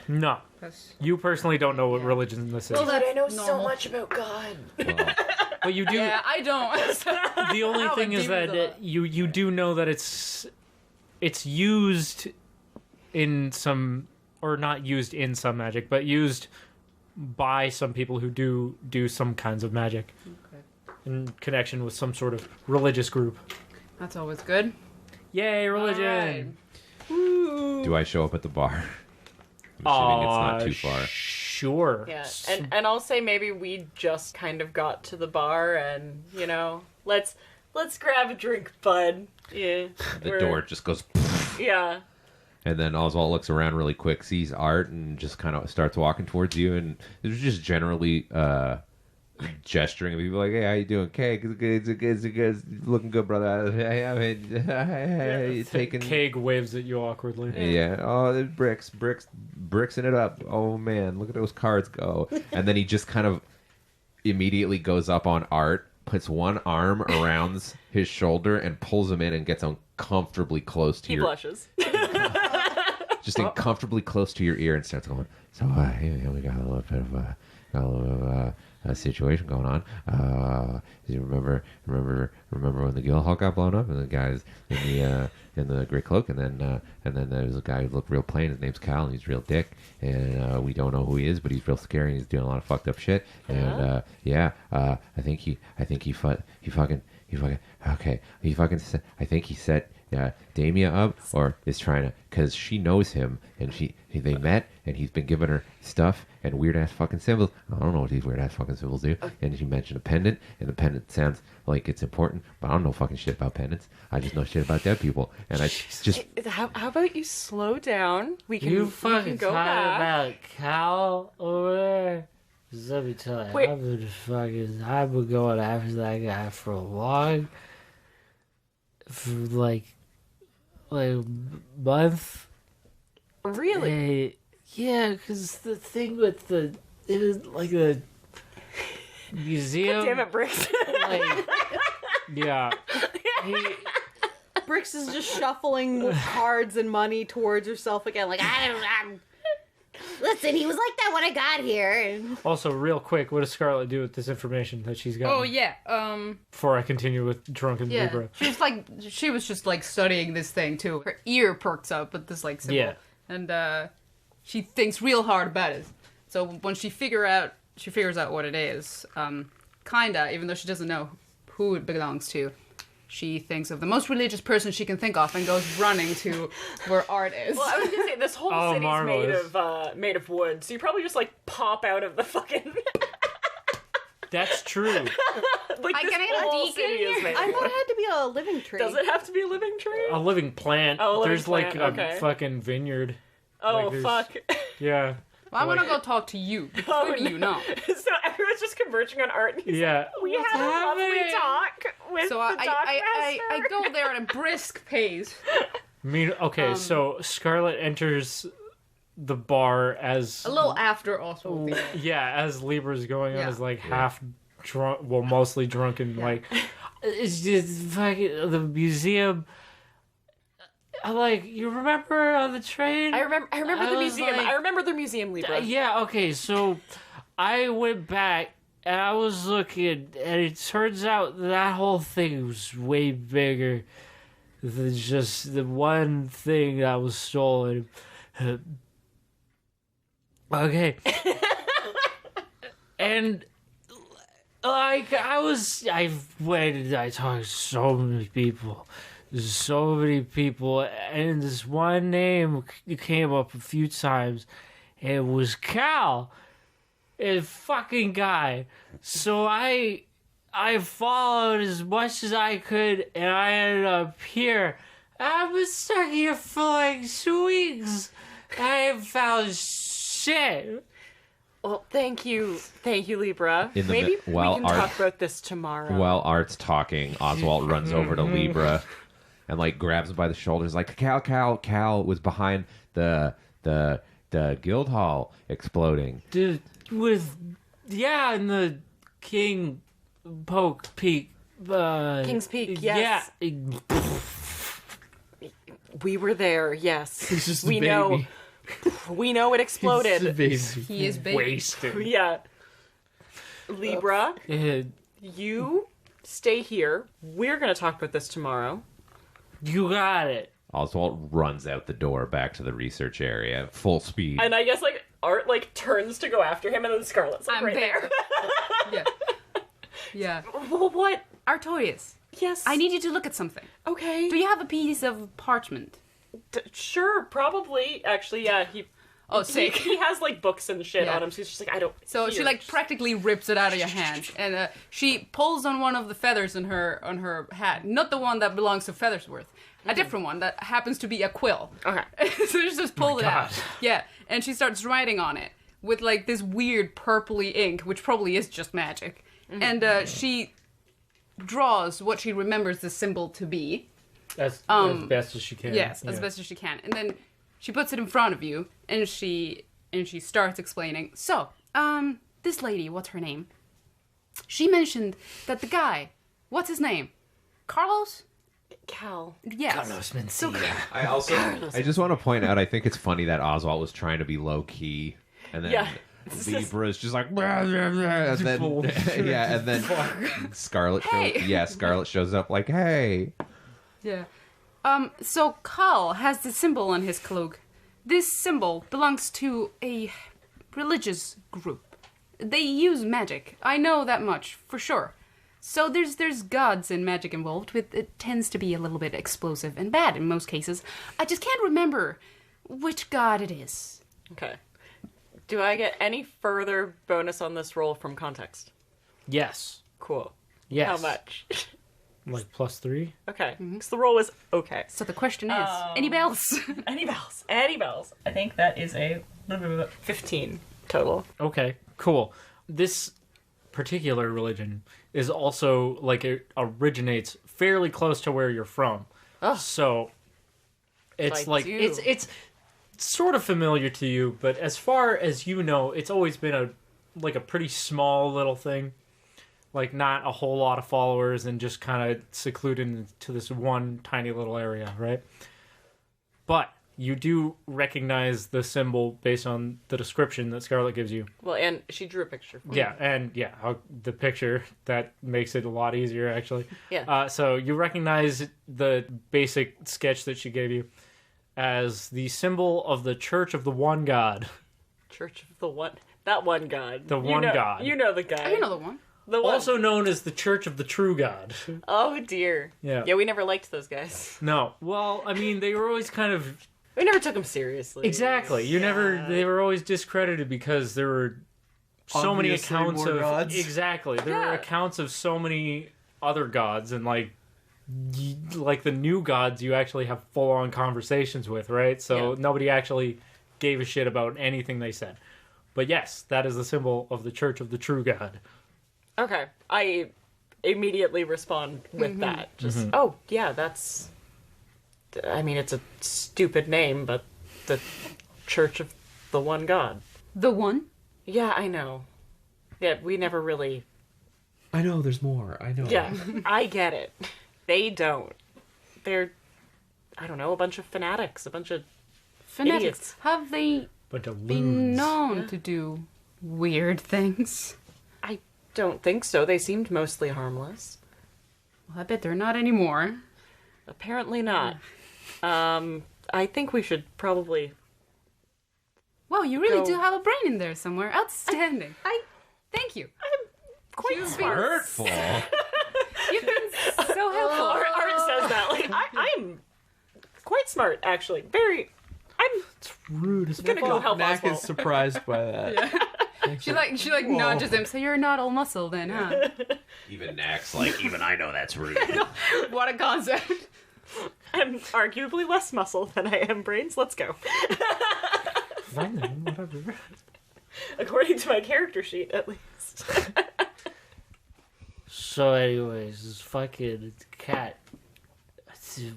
No, Plus... you personally don't know what religion this is. Well, But I know normal. so much about God. But you do. Yeah, I don't. The only How thing is deep is that you do know that it's used in some, or not used in some magic, but used by some people who do some kinds of magic in connection with some sort of religious group. That's always good. Yay, religion! Do I show up at the bar? I'm assuming it's not too far. Sure. Yeah, and I'll say maybe we just kind of got to the bar, and let's grab a drink, bud. Yeah. The door just goes... Yeah. And then Oswald looks around really quick, sees Art, and just kind of starts walking towards you. And there's just generally gesturing at people like, "Hey, how you doing? Okay, good, looking good, brother. Hey, taking." Keg waves at you awkwardly. Yeah. Oh, there's Brixing it up. Oh man, look at those cards go. And then he just kind of immediately goes up on Art, puts one arm around his shoulder, and pulls him in and gets uncomfortably close to He your. blushes. Just uncomfortably close to your ear and starts going, so here we got a little bit of a situation going on. You remember when the guild hall got blown up and the guys in the gray cloak, and then there's a guy who looked real plain. His name's Cal, and he's a real dick, and we don't know who he is, but he's real scary and he's doing a lot of fucked up shit. And I think he set Damia up, or is trying to, because she knows him, and they met, and he's been giving her stuff and weird ass fucking symbols. I don't know what these weird ass fucking symbols do. And she mentioned a pendant, and the pendant sounds like it's important, but I don't know fucking shit about pendants. I just know shit about dead people, and I just. How about you slow down? We can You we fucking can go talking back. about Cal over there? 'Cause let me tell you, Wait. I've been going after that guy for a long, for like month. Really? Yeah, because the thing with it was like a museum. Damn it, Brix. Like, Yeah. Brix is just shuffling cards and money towards herself again, like, Listen, he was like that when I got here. Also, real quick, what does Scarlet do with this information that she's got? Oh yeah. Before I continue with Drunken Yeah. Libra. She was just like studying this thing too. Her ear perks up with this like symbol. Yeah. And she thinks real hard about it. So when she figures out what it is, kinda, even though she doesn't know who it belongs to, she thinks of the most religious person she can think of and goes running to where Art is. Well, I was gonna say this whole city's marvelous. made of wood, so you probably just like pop out of the fucking. That's true. Like this whole city is made I of thought wood. it had to be a living tree. Does it have to be a living tree? A living plant. Oh, a living There's plant, like okay. a fucking vineyard. Oh, Like, there's- fuck. Yeah. Well, I'm gonna go talk to you. Oh, Who do you know? So everyone's just converging on Art. And he's Yeah. like, we had a lovely talk with So the I go there at a brisk pace. Okay, so Scarlet enters the bar as A little after Oswalt. as Libra's going on, Yeah. is like half drunk, well, mostly drunken. Like, it's just fucking the museum. You remember on the train? I remember the was museum. like- I remember the museum, Libra. Yeah, okay, so I went back and I was looking, and it turns out that whole thing was way bigger than just the one thing that was stolen. Okay. And, like, I went and I talked to so many people. And this one name came up a few times. It was Cal. A fucking guy. So I followed as much as I could, and I ended up here. I've been stuck here for like 2 weeks. I haven't found shit. Well, thank you, Libra. In the Maybe mi- while we can Art- talk about this tomorrow. While Art's talking, Oswalt runs over to Libra and like grabs him by the shoulders, like Cal was behind the guild hall exploding. Dude, and the King Poke Peak. King's Peak, yes. Yeah. We were there. Yes, He's just a we baby. know. We know it exploded. He is baby. Wasted. Yeah. Libra, Uh, you stay here. We're gonna talk about this tomorrow. you got it. Oswalt runs out the door back to the research area, full speed. And I guess like Art like turns to go after him, and then Scarlet's like I'm right there. Yeah. Well, what? Artorious, Yes. I need you to look at something. Okay. Do you have a piece of parchment? Sure. Probably. Actually, yeah. Sick. He has like books and shit Yeah. on him, so he's just like, I don't. So she here. like practically rips it out of your hand, and she pulls on one of the feathers on her hat, not the one that belongs to Feathersworth, a different one that happens to be a quill. Okay. So she just pulled it out. Yeah, and she starts writing on it with like this weird purpley ink, which probably is just magic, and she draws what she remembers the symbol to be. As best as she can. Yes, as best as she can. And then she puts it in front of you, and she starts explaining. So, this lady, what's her name? She mentioned that the guy, what's his name? Carlos? Cal. Yes. Carlos Mencia. I just want to point out, I think it's funny that Oswalt was trying to be low key, and then Yeah. Libra's just like, and then and then Scarlet shows up like, hey. Yeah. So Carl has the symbol on his cloak. This symbol belongs to a religious group. They use magic. I know that much, for sure. So there's gods and magic involved, with it tends to be a little bit explosive and bad in most cases. I just can't remember which god it is. Okay. Do I get any further bonus on this roll from context? Yes. Cool. Yes. How much? Like +3? Okay. So the roll was okay. So the question is, any bells? Any bells? Any bells? I think that is a 15 total. Okay, cool. This particular religion is also, like, it originates fairly close to where you're from. So, it's like, it's sort of familiar to you, but as far as you know, it's always been a pretty small little thing. Like, not a whole lot of followers and just kind of secluded into this one tiny little area, right? But you do recognize the symbol based on the description that Scarlet gives you. Well, and she drew a picture for me. Yeah, and the picture, that makes it a lot easier, actually. Yeah. So you recognize the basic sketch that she gave you. as the symbol of the Church of the One God. Church of the One... That one god. The one god. You know the guy. You know the one. The one. Also known as the Church of the True God. Oh, dear. Yeah. Yeah, we never liked those guys. No. Well, I mean, they were always kind of... We never took them seriously. Exactly. They were always discredited because there were so many Obviously accounts more of... gods. Exactly. There were accounts of so many other gods, and like the new gods you actually have full-on conversations with, right? So nobody actually gave a shit about anything they said. But yes, that is the symbol of the Church of the True God. Okay. I immediately respond with that. Just, oh, yeah, that's... I mean, it's a stupid name, but the Church of the One God. The one? Yeah, I know. Yeah, we never really... I know, there's more. I know. Yeah, I get it. They don't. They're, I don't know, a bunch of fanatics, a bunch of Fanatics. idiots. Have they But of been known to do weird things? I don't think so. They seemed mostly harmless. Well, I bet they're not anymore. Apparently not. I think we should probably... Wow, you really Go. do have a brain in there somewhere. Outstanding. Thank you. I'm quite You've smart. Hurtful. You've been so helpful. Art says that. Like, I'm quite smart, actually. Very... I'm rude as gonna go help Knack Oswalt. is surprised by that. She nudges him. So you're not all muscle then, huh? Even Knack's like, even I know that's rude. What a concept. I'm arguably less muscle than I am brains. Let's go. Fine then, whatever. According to my character sheet, at least. So, anyways, this fucking cat.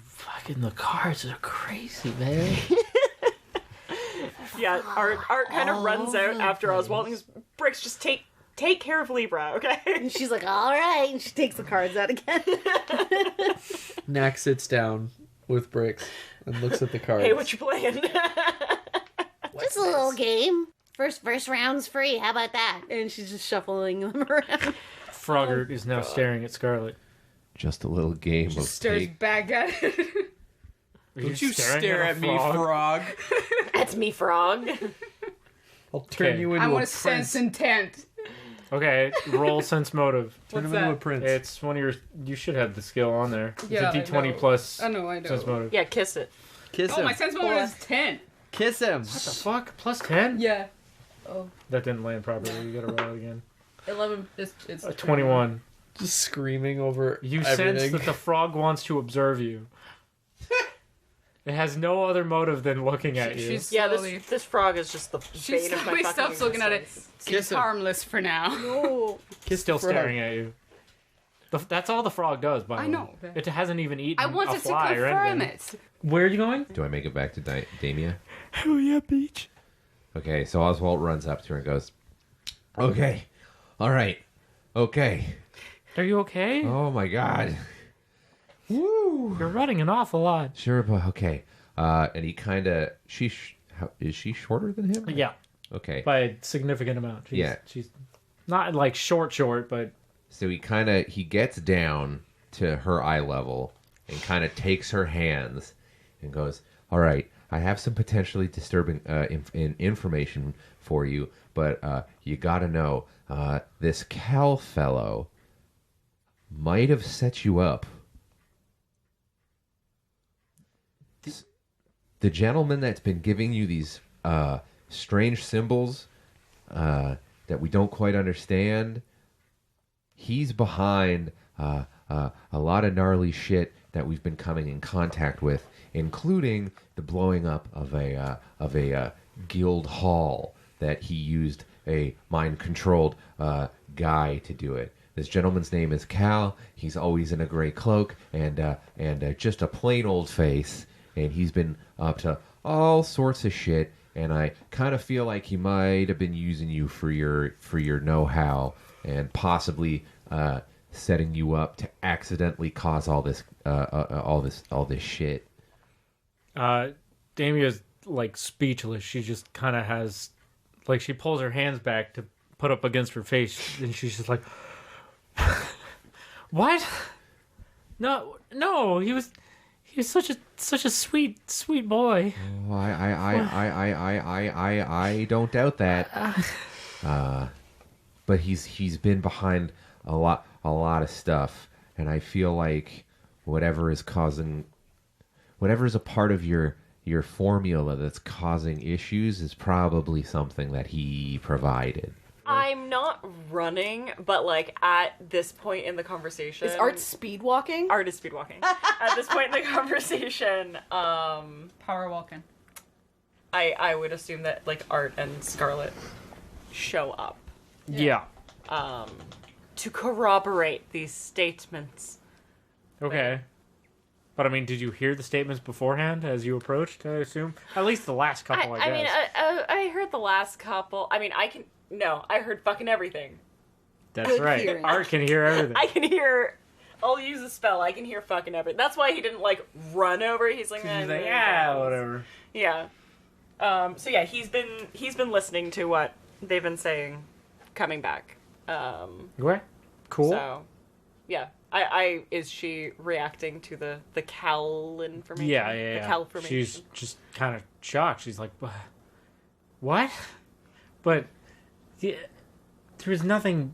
Fucking the cards are crazy, man. Yeah, Art kind of runs out after Oswalt and goes, Brix, just take care of Libra, okay? And she's like, all right. And she takes the cards out again. Knack sits down with Brix and looks at the cards. Hey, what you playing? Just a little game. First round's free. How about that? And she's just shuffling them around. Frogger is now staring at Scarlet. Just a little game of Stares take. back at it. Don't you staring stare a at me, frog? frog. That's me, frog. I'll turn Okay. you into I a want to prince. sense intent. Okay, roll sense motive. Turn him What's into a that? prince. It's one of your... You should have the skill on there. Yeah, It's a I D20 know. plus I know. sense motive. Yeah, kiss it. Kiss Oh, him. my sense motive is 10. Kiss him. What the fuck? Plus 10? Yeah. That didn't land properly. You gotta roll it again. 11. It's 21. Just screaming over You everything. sense that the frog wants to observe you. It has no other motive than looking at you. She's Yeah, slowly... this frog is just the She bane of my slowly fucking stops looking at it. existence. Seems Kiss him. harmless for now. Oh. Kiss Still the frog. staring at you. That's all the frog does, by the way. I know. It hasn't even eaten I wanted a to fly or confirm anything. it. Where are you going? Do I make it back to Damia? Hell yeah, beach. Okay, so Oswalt runs up to her and goes, okay, all right, okay. Are you okay? Oh my god. Woo! You're running an awful lot. Sure, but okay. And he kind of, is she shorter than him? Yeah, Okay. by a significant amount. She's not like short, but So he gets down to her eye level and kind of takes her hands and goes, all right, I have some potentially disturbing information for you, but you got to know, this Cal fellow might have set you up. The gentleman that's been giving you these strange symbols that we don't quite understand, he's behind a lot of gnarly shit that we've been coming in contact with, including the blowing up of a guild hall that he used a mind-controlled guy to do it. This gentleman's name is Cal. He's always in a gray cloak and just a plain old face, and he's been up to all sorts of shit. And I kind of feel like he might have been using you for your know-how and possibly setting you up to accidentally cause all this shit. Damia's like speechless. She just kind of has, like, she pulls her hands back to put up against her face, and she's just like, "What? No, he was was such a sweet boy. Oh, I don't doubt that. But he's been behind a lot of stuff, and I feel like whatever is a part of your formula that's causing issues is probably something that he provided. I'm not running, but like at this point in the conversation, Is Art speed walking? Art is speed walking. At this point in the conversation, Power walking. I would assume that like Art and Scarlet show up Yeah. to corroborate these statements. Okay. But I mean, did you hear the statements beforehand as you approached, I assume? At least the last couple, I guess. I mean, I heard the last couple. I mean, I heard fucking everything. That's Good right. hearing. Art can hear everything. I can hear. I'll use a spell. I can hear fucking everything. That's why he didn't like run over. He's like, He's like, yeah, whatever. Yeah. So yeah, he's been listening to what they've been saying, coming back. Okay. Cool. So, yeah. Is she reacting to the Cal information? Yeah. The Cal information. She's just kind of shocked. She's like, what? But yeah, there was nothing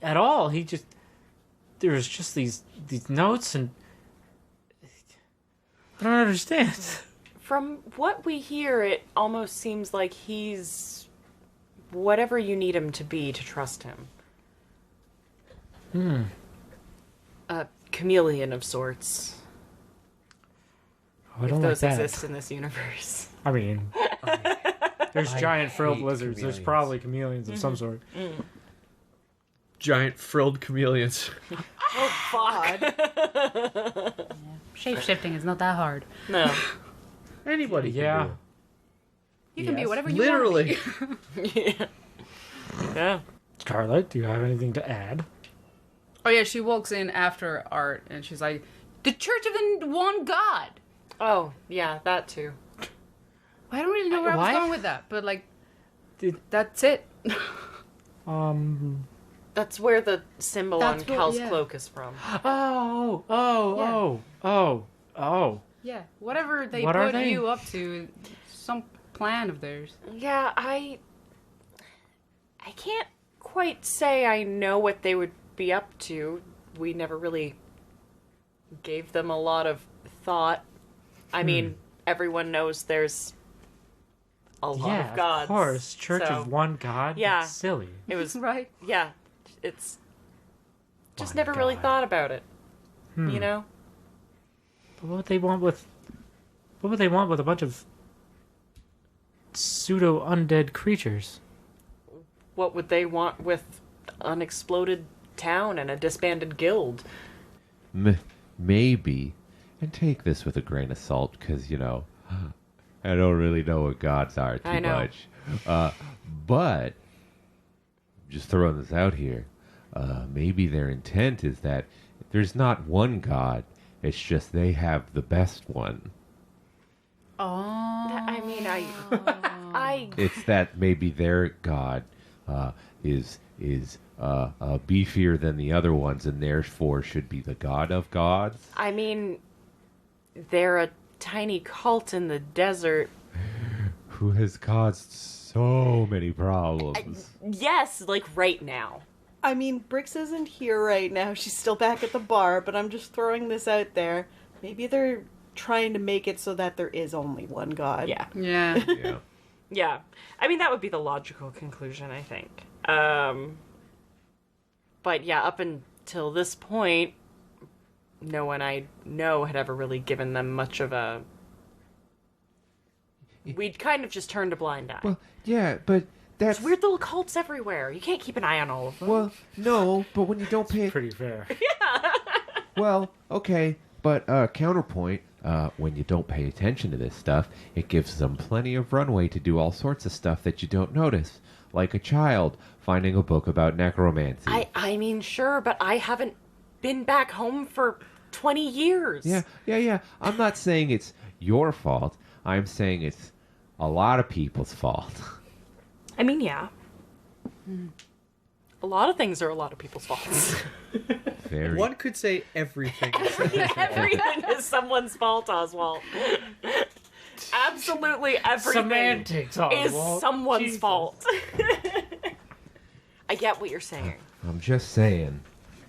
at all. There was just these notes, and I don't understand. From what we hear, it almost seems like he's whatever you need him to be to trust him. A chameleon of sorts. Oh, I don't if like those that. exist in this universe. I mean, there's giant frilled hate lizards. There's chameleons. probably chameleons of some sort. Giant frilled chameleons. Oh, fuck. Shape shifting is not that hard. No. Anybody can Yeah. do it. You can be Yes. whatever you Literally. want. Yeah. Scarlet, do you have anything to add? Oh yeah, she walks in after Art and she's like, "The Church of the One God." Oh, yeah, that too. I don't really know where I What? was going with that, but like, Did- that's it. That's where the symbol That's on what- Cal's yeah. cloak is from. Oh. Yeah, whatever they What are put they? you up to, some plan of theirs. Yeah, I can't quite say I know what they would be up to. We never really gave them a lot of thought. I mean, everyone knows there's a lot Yeah, of gods. of course. Church so of one God? Yeah. That's silly. It was, Right. yeah, it's just One never really God. thought about it. Hmm. You know? But what would they want with a bunch of pseudo undead creatures? What would they want with an unexploded town and a disbanded guild? Maybe, and take this with a grain of salt, because, I don't really know what gods are too I know. much. But, just throwing this out here, maybe their intent is that there's not one god, it's just they have the best one. Oh. I mean, I It's that maybe their god is beefier than the other ones, and therefore should be the god of gods. I mean, they're a tiny cult in the desert. Who has caused so many problems. Yes, like right now. I mean, Brix isn't here right now. She's still back at the bar, but I'm just throwing this out there. Maybe they're trying to make it so that there is only one god. Yeah. Yeah. Yeah. Yeah. I mean, that would be the logical conclusion, I think. But yeah, up until this point, no one I know had ever really given them much of a... We'd kind of just turned a blind eye. Well, yeah, but that's... There's weird little cults everywhere. You can't keep an eye on all of them. Well, no, but when you don't pay... Pretty fair. Well, okay, but counterpoint, when you don't pay attention to this stuff, it gives them plenty of runway to do all sorts of stuff that you don't notice. Like a child finding a book about necromancy. I mean, sure, but I haven't been back home for 20 years. Yeah. I'm not saying it's your fault. I'm saying it's a lot of people's fault. I mean, yeah. A lot of things are a lot of people's faults. Very. One could say everything. Everything is someone's fault, Oswalt. Absolutely everything Semantics, is Oswalt. someone's Jesus. fault. I get what you're saying. I'm just saying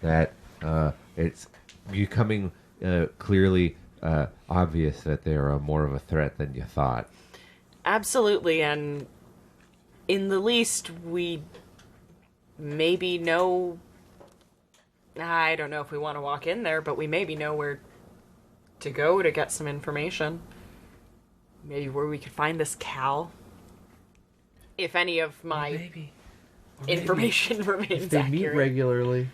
that it's becoming clearly obvious that they are more of a threat than you thought. Absolutely, and in the least, we maybe know... I don't know if we want to walk in there, but we maybe know where to go to get some information. Maybe where we could find this Cal. If any of my information remains If they accurate. meet regularly,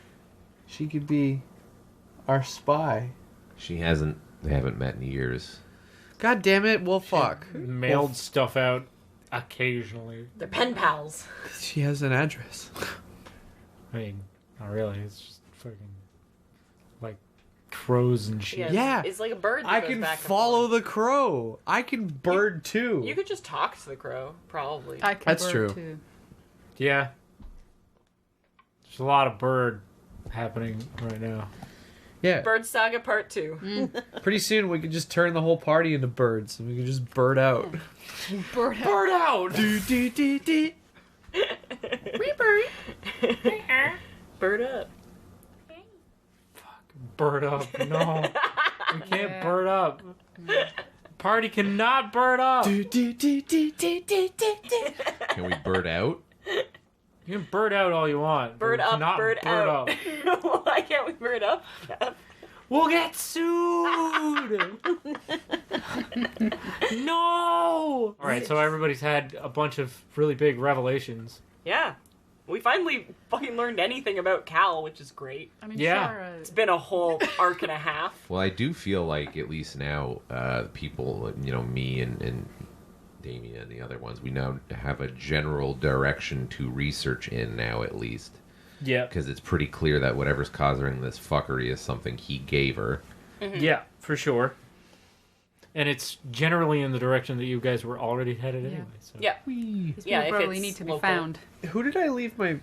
she could be our spy. They haven't met in years. God damn it, well fuck. Mailed stuff out occasionally. They're pen pals. She has an address. I mean, not really. It's just fucking like crows and shit. Yeah. It's like a bird that I goes can back and follow forth. the crow. I can bird too. You could just talk to the crow, probably. I can That's bird true. Too. Yeah. There's a lot of bird happening right now. Yeah. Bird Saga Part 2. Pretty soon we could just turn the whole party into birds and we could just bird out. Bird out. Bird out! Bird up. Bird up. No. We can't bird up. Party cannot bird up. Can we bird out? You can bird out all you want. but Bird we up, cannot bird out. Why can't we bird up? We'll get sued! No! Alright, so everybody's had a bunch of really big revelations. Yeah. We finally fucking learned anything about Cal, which is great. I mean, Yeah. sure, It's been a whole arc and a half. Well, I do feel like at least now, people, me and Damien and the other ones, we now have a general direction to research in now, at least. Yeah. Because it's pretty clear that whatever's causing this fuckery is something he gave her. Yeah, for sure. And it's generally in the direction that you guys were already headed anyway. So. Yeah. These Yeah, people if probably it's need to be local. found. Who did I leave my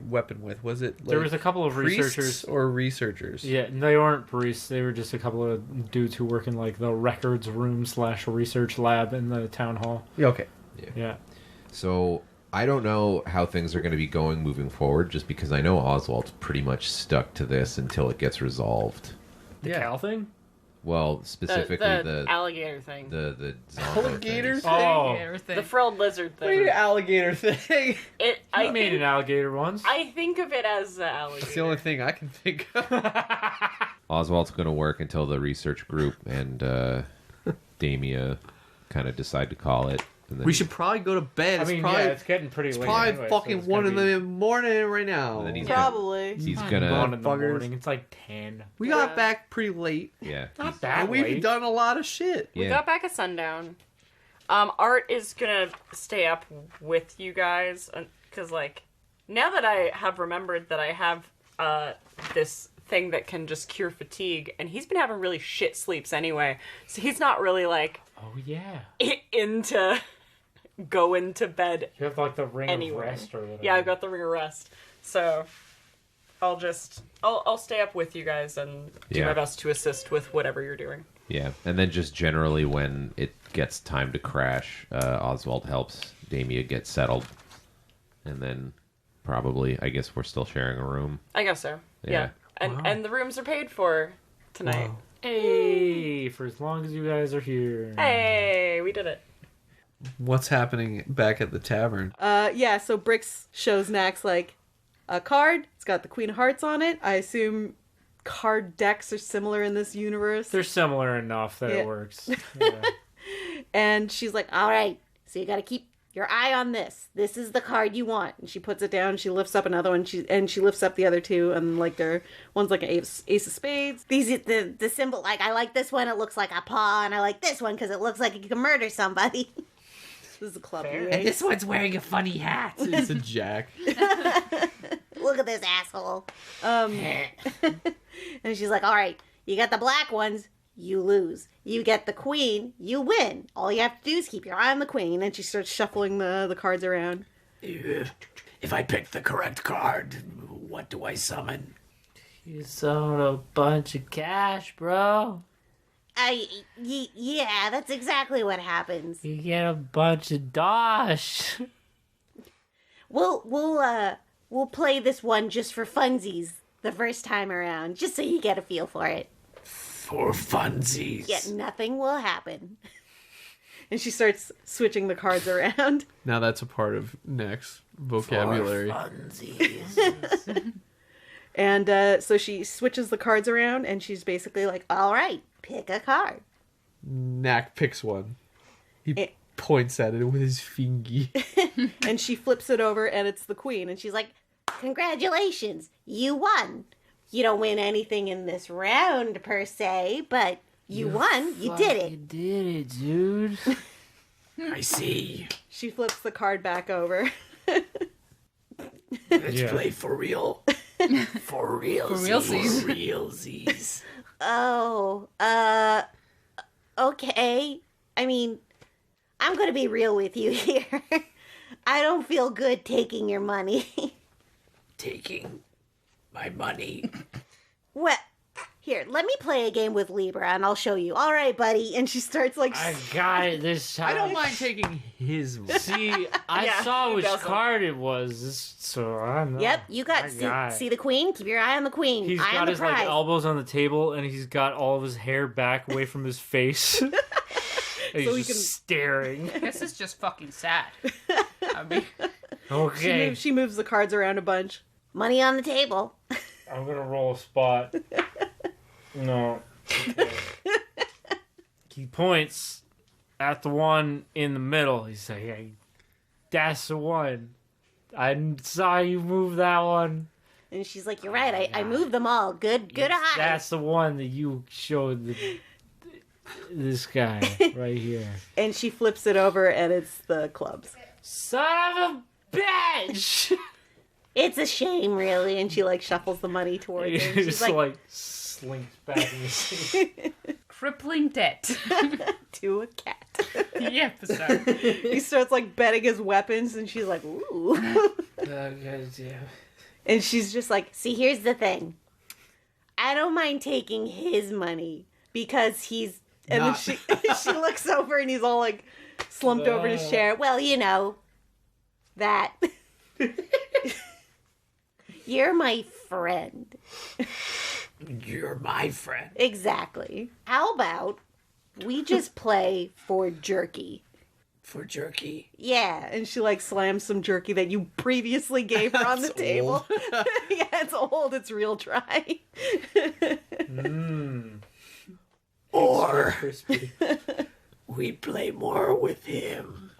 weapon with? Was it like There was a couple of priests researchers. or researchers? Yeah, they weren't priests. They were just a couple of dudes who work in like the records room / research lab in the town hall. Yeah, okay. Yeah. So I don't know how things are going to be going moving forward, just because I know Oswald's pretty much stuck to this until it gets resolved. The Cal thing? Well, specifically The alligator thing. the Alligator thing? Oh. The frilled lizard thing. Wait, alligator thing. I made an alligator once. I think of it as an alligator. It's the only thing I can think of. Oswald's going to work until the research group and Damia kind of decide to call it. And then We should probably go to bed. I mean, probably, yeah, it's getting pretty it's late. probably anyway, so fucking it's 1 gonna in be the morning right now. And then he's Probably. He's One gonna. in the Buggers. morning. It's like 10. We got back pretty late. Yeah. Not that And we've late. done a lot of shit. We Yeah. got back at sundown. Art is gonna stay up with you guys because, like, now that I have remembered that I have this thing that can just cure fatigue, and he's been having really shit sleeps anyway, so he's not really like Oh, yeah. into going to bed You have like the ring anyway. of rest or whatever. Yeah, I've got the ring of rest, so I'll stay up with you guys and do Yeah. my best to assist with whatever you're doing. Yeah, and then just generally when it gets time to crash, Oswald helps Damia get settled, and then probably, I guess we're still sharing a room. I guess so. Yeah. Yeah. And the rooms are paid for tonight. Wow. Hey, for as long as you guys are here. Hey, we did it. What's happening back at the tavern? Yeah, so Brix shows Knack's like a card. It's got the Queen of Hearts on it. I assume card decks are similar in this universe. They're similar enough that Yeah. it works. Yeah. And she's like, All right, so you gotta keep your eye on this. This is the card you want. and she puts it down. She lifts up another one. She lifts up the other two, and like one's like an ace of spades. These the symbol. Like I like this one. It looks like a paw, and I like this one because it looks like you can murder somebody. This is a club. And this one's wearing a funny hat. It's a jack. Look at this asshole. And she's like, all right, you got the black ones, you lose. You get the queen, you win. All you have to do is keep your eye on the queen. And she starts shuffling the cards around. If I pick the correct card, what do I summon? You sold a bunch of cash, bro. Yeah, that's exactly what happens. You get a bunch of dosh. We'll play this one just for funsies the first time around, just so you get a feel for it. For funsies. Yet nothing will happen. And she starts switching the cards around. Now that's a part of Knack's vocabulary. For funsies. And so she switches the cards around, and she's basically like, All right, pick a card. Knack picks one. He points at it with his fingy. and she flips it over, and it's the queen. And She's like, congratulations, you won. You don't win anything in this round, per se, but you won. You did it. You did it, dude. I see. she flips the card back over. Let's play for real. For real. For realsies. For realsies. Oh, okay. I mean, I'm gonna be real with you here. I don't feel good taking your money. Taking my money. Well, here, let me play a game with Libra and I'll show you. All right, buddy. And she starts like, I got it this time. I don't mind taking his money. See, I Yeah, saw he which doesn't. card it was, so I know. Yep, you got, I see the queen? Keep your eye on the queen. He's eye on got the his prize. like elbows on the table, and he's got all of his hair back away from his face. And he's So he just can- staring. This is just fucking sad. I mean, Okay, she moves the cards around a bunch. Money on the table. I'm gonna roll a spot. No. Okay. He points at the one in the middle. He's like, hey, that's the one. I saw you move that one. And she's like, you're right. I moved them all. Good eye. That's the one that you showed this guy right here. And she flips it over, and it's the clubs. Son of a bitch! It's a shame, really. And she like shuffles the money towards her. He She's just like slinks back in the seat. crippling debt. To a cat. The episode. He starts like betting his weapons, and she's like, ooh. And she's just like, see, here's the thing. I don't mind taking his money because he's. And Not- then she looks over and he's all like slumped over in his chair. Well, you know, that. You're my friend. You're my friend. Exactly. How about we just play for jerky? For jerky. Yeah. and she like slams some jerky that you previously gave her on the That's table. Yeah, it's old. It's real dry. Or we play more with him.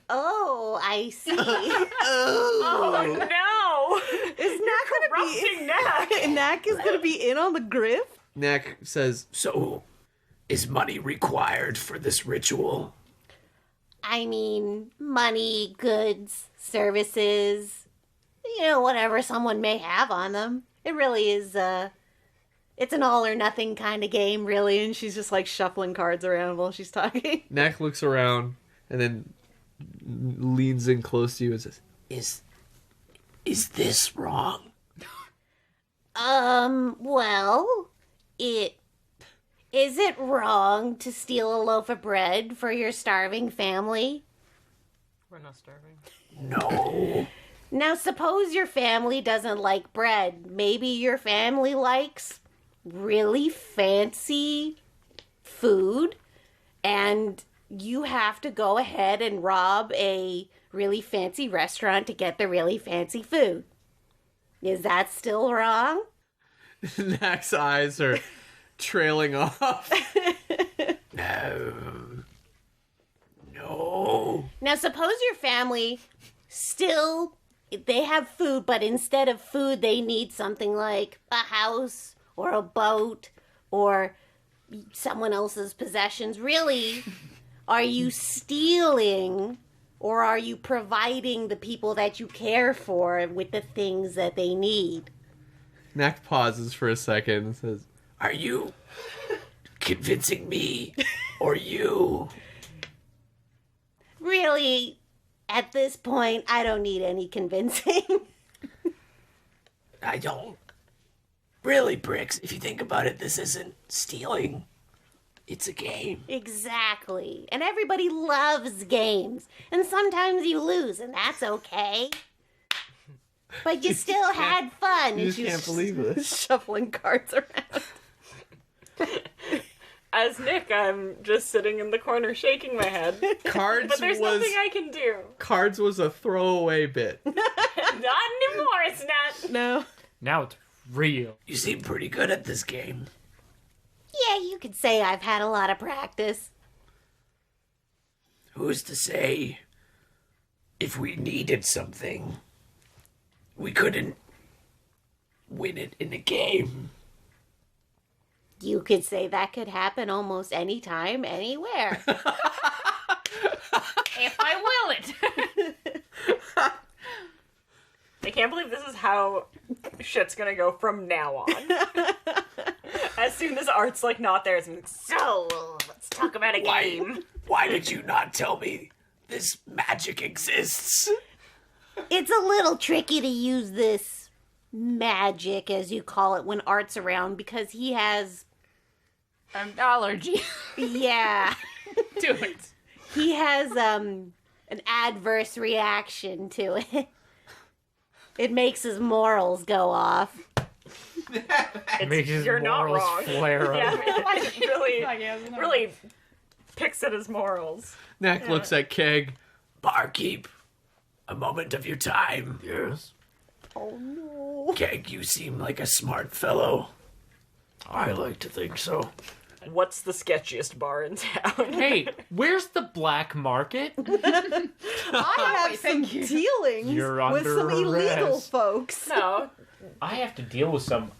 Oh, I see. Oh no! Is Knack gonna be Knack. Knack is gonna be in on the grift? Knack says, So, is money required for this ritual? I mean, money, goods, services, you know, whatever someone may have on them. It really is, it's an all or nothing kind of game, really. And she's just like shuffling cards around while she's talking. Knack looks around and then leans in close to you and says, Is this wrong? Well, is it wrong to steal a loaf of bread for your starving family? We're not starving. No. Now, suppose your family doesn't like bread. Maybe your family likes really fancy food, and you have to go ahead and rob a really fancy restaurant to get the really fancy food. Is that still wrong? Knack's eyes are trailing off. No. Now, suppose your family still, they have food, but instead of food, they need something like a house or a boat or someone else's possessions. Really, are you stealing or are you providing the people that you care for with the things that they need? Knack pauses for a second and says, Are you convincing me or you? Really, At this point, I don't need any convincing. I don't. Really, Brix, if you think about it, this isn't stealing. It's a game. Exactly. And everybody loves games. And sometimes you lose, and that's okay. But you still had fun. You just can't believe this. Shuffling cards around. As Nick, I'm just sitting in the corner shaking my head. Cards But there's was nothing I can do. cards was a throwaway bit. Not anymore, it's not. No. Now it's real. You seem pretty good at this game. Yeah, you could say I've had a lot of practice. Who's to say if we needed something, we couldn't win it in a game? You could say that could happen almost any time, anywhere. If I will it. I can't believe this is how shit's gonna go from now on. As soon as Art's like not there, it's like, so let's talk about a game. Why did you not tell me this magic exists? It's a little tricky to use this magic, as you call it, when Art's around, because he has... An allergy. Yeah. Do it. He has, an adverse reaction to it. It makes his morals go off. Makes his You're not morals wrong. flare Yeah, up. it really picks at his morals. Knack looks at Keg. Barkeep, a moment of your time. Yes? Oh, no. Keg, you seem like a smart fellow. I like to think so. What's the sketchiest bar in town? Hey, where's the black market? I have some dealings You're with under some illegal arrest. folks. No, I have to deal with some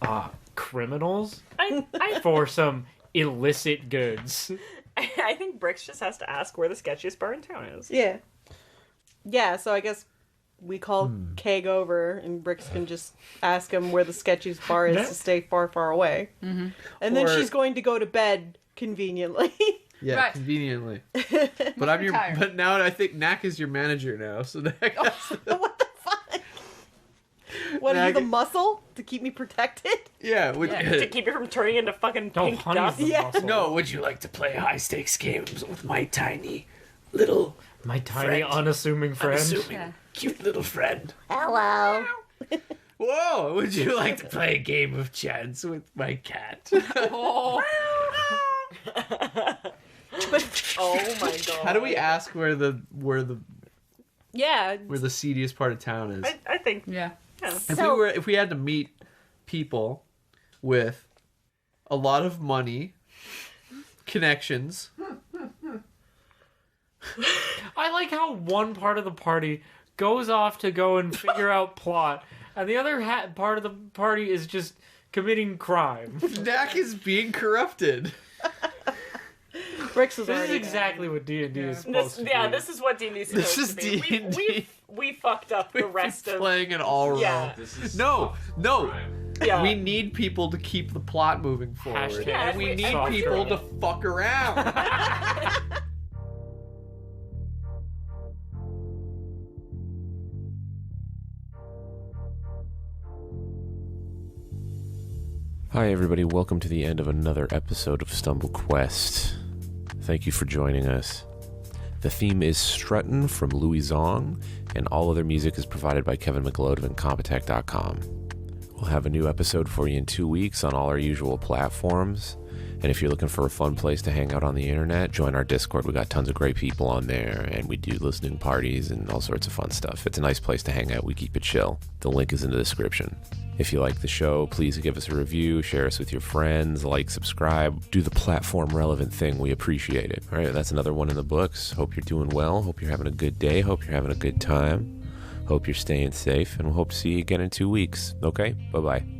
criminals I for some illicit goods. I think Brix just has to ask where the sketchiest bar in town is. Yeah. Yeah, so I guess we call Keg over, and Brix can just ask him where the sketchiest bar is to stay far, far away. Mm-hmm. And then Or- she's going to go to bed conveniently. Yeah, Right. conveniently. But I'm your. tired. But now I think Knack is your manager now. So Knack. What the fuck? What are you, the muscle to keep me protected? Yeah. Would, To keep you from turning into fucking No, pink honey's dust. the Yeah. muscle. no. Would you like to play high stakes games with my tiny little My tiny, Friend. unassuming friend. unassuming Yeah. cute little friend? Hello. Whoa! Would you like to? Play a game of chance with my cat. Oh my god. How do we ask where the Yeah. seediest part of town is? I think. Yeah. If we had to meet people with a lot of money, connections. I like how one part of the party goes off to go and figure out plot, and the other part of the party is just committing crime. Knack is being corrupted. Brix is This is already exactly what D&D is supposed to be. This is what D&D is supposed This is to be. D&D. We fucked up the rest of. Playing it all wrong. Yeah. No. Yeah. We need people to keep the plot moving forward. Hashtag and we need soft people girl. to fuck around. Hi, everybody. Welcome to the end of another episode of Stumble Quest. Thank you for joining us. The theme is Struttin from Louie Zong, and all other music is provided by Kevin McLeod of Incompetech.com. We'll have a new episode for you in 2 weeks on all our usual platforms. And if you're looking for a fun place to hang out on the internet, join our Discord. We got tons of great people on there, and we do listening parties and all sorts of fun stuff. It's a nice place to hang out. We keep it chill. The link is in the description. If you like the show, please give us a review, share us with your friends, like, subscribe, do the platform relevant thing. We appreciate it. All right, that's another one in the books. Hope you're doing well. Hope you're having a good day. Hope you're having a good time. Hope you're staying safe, and we'll hope to see you again in 2 weeks. Okay? Bye-bye.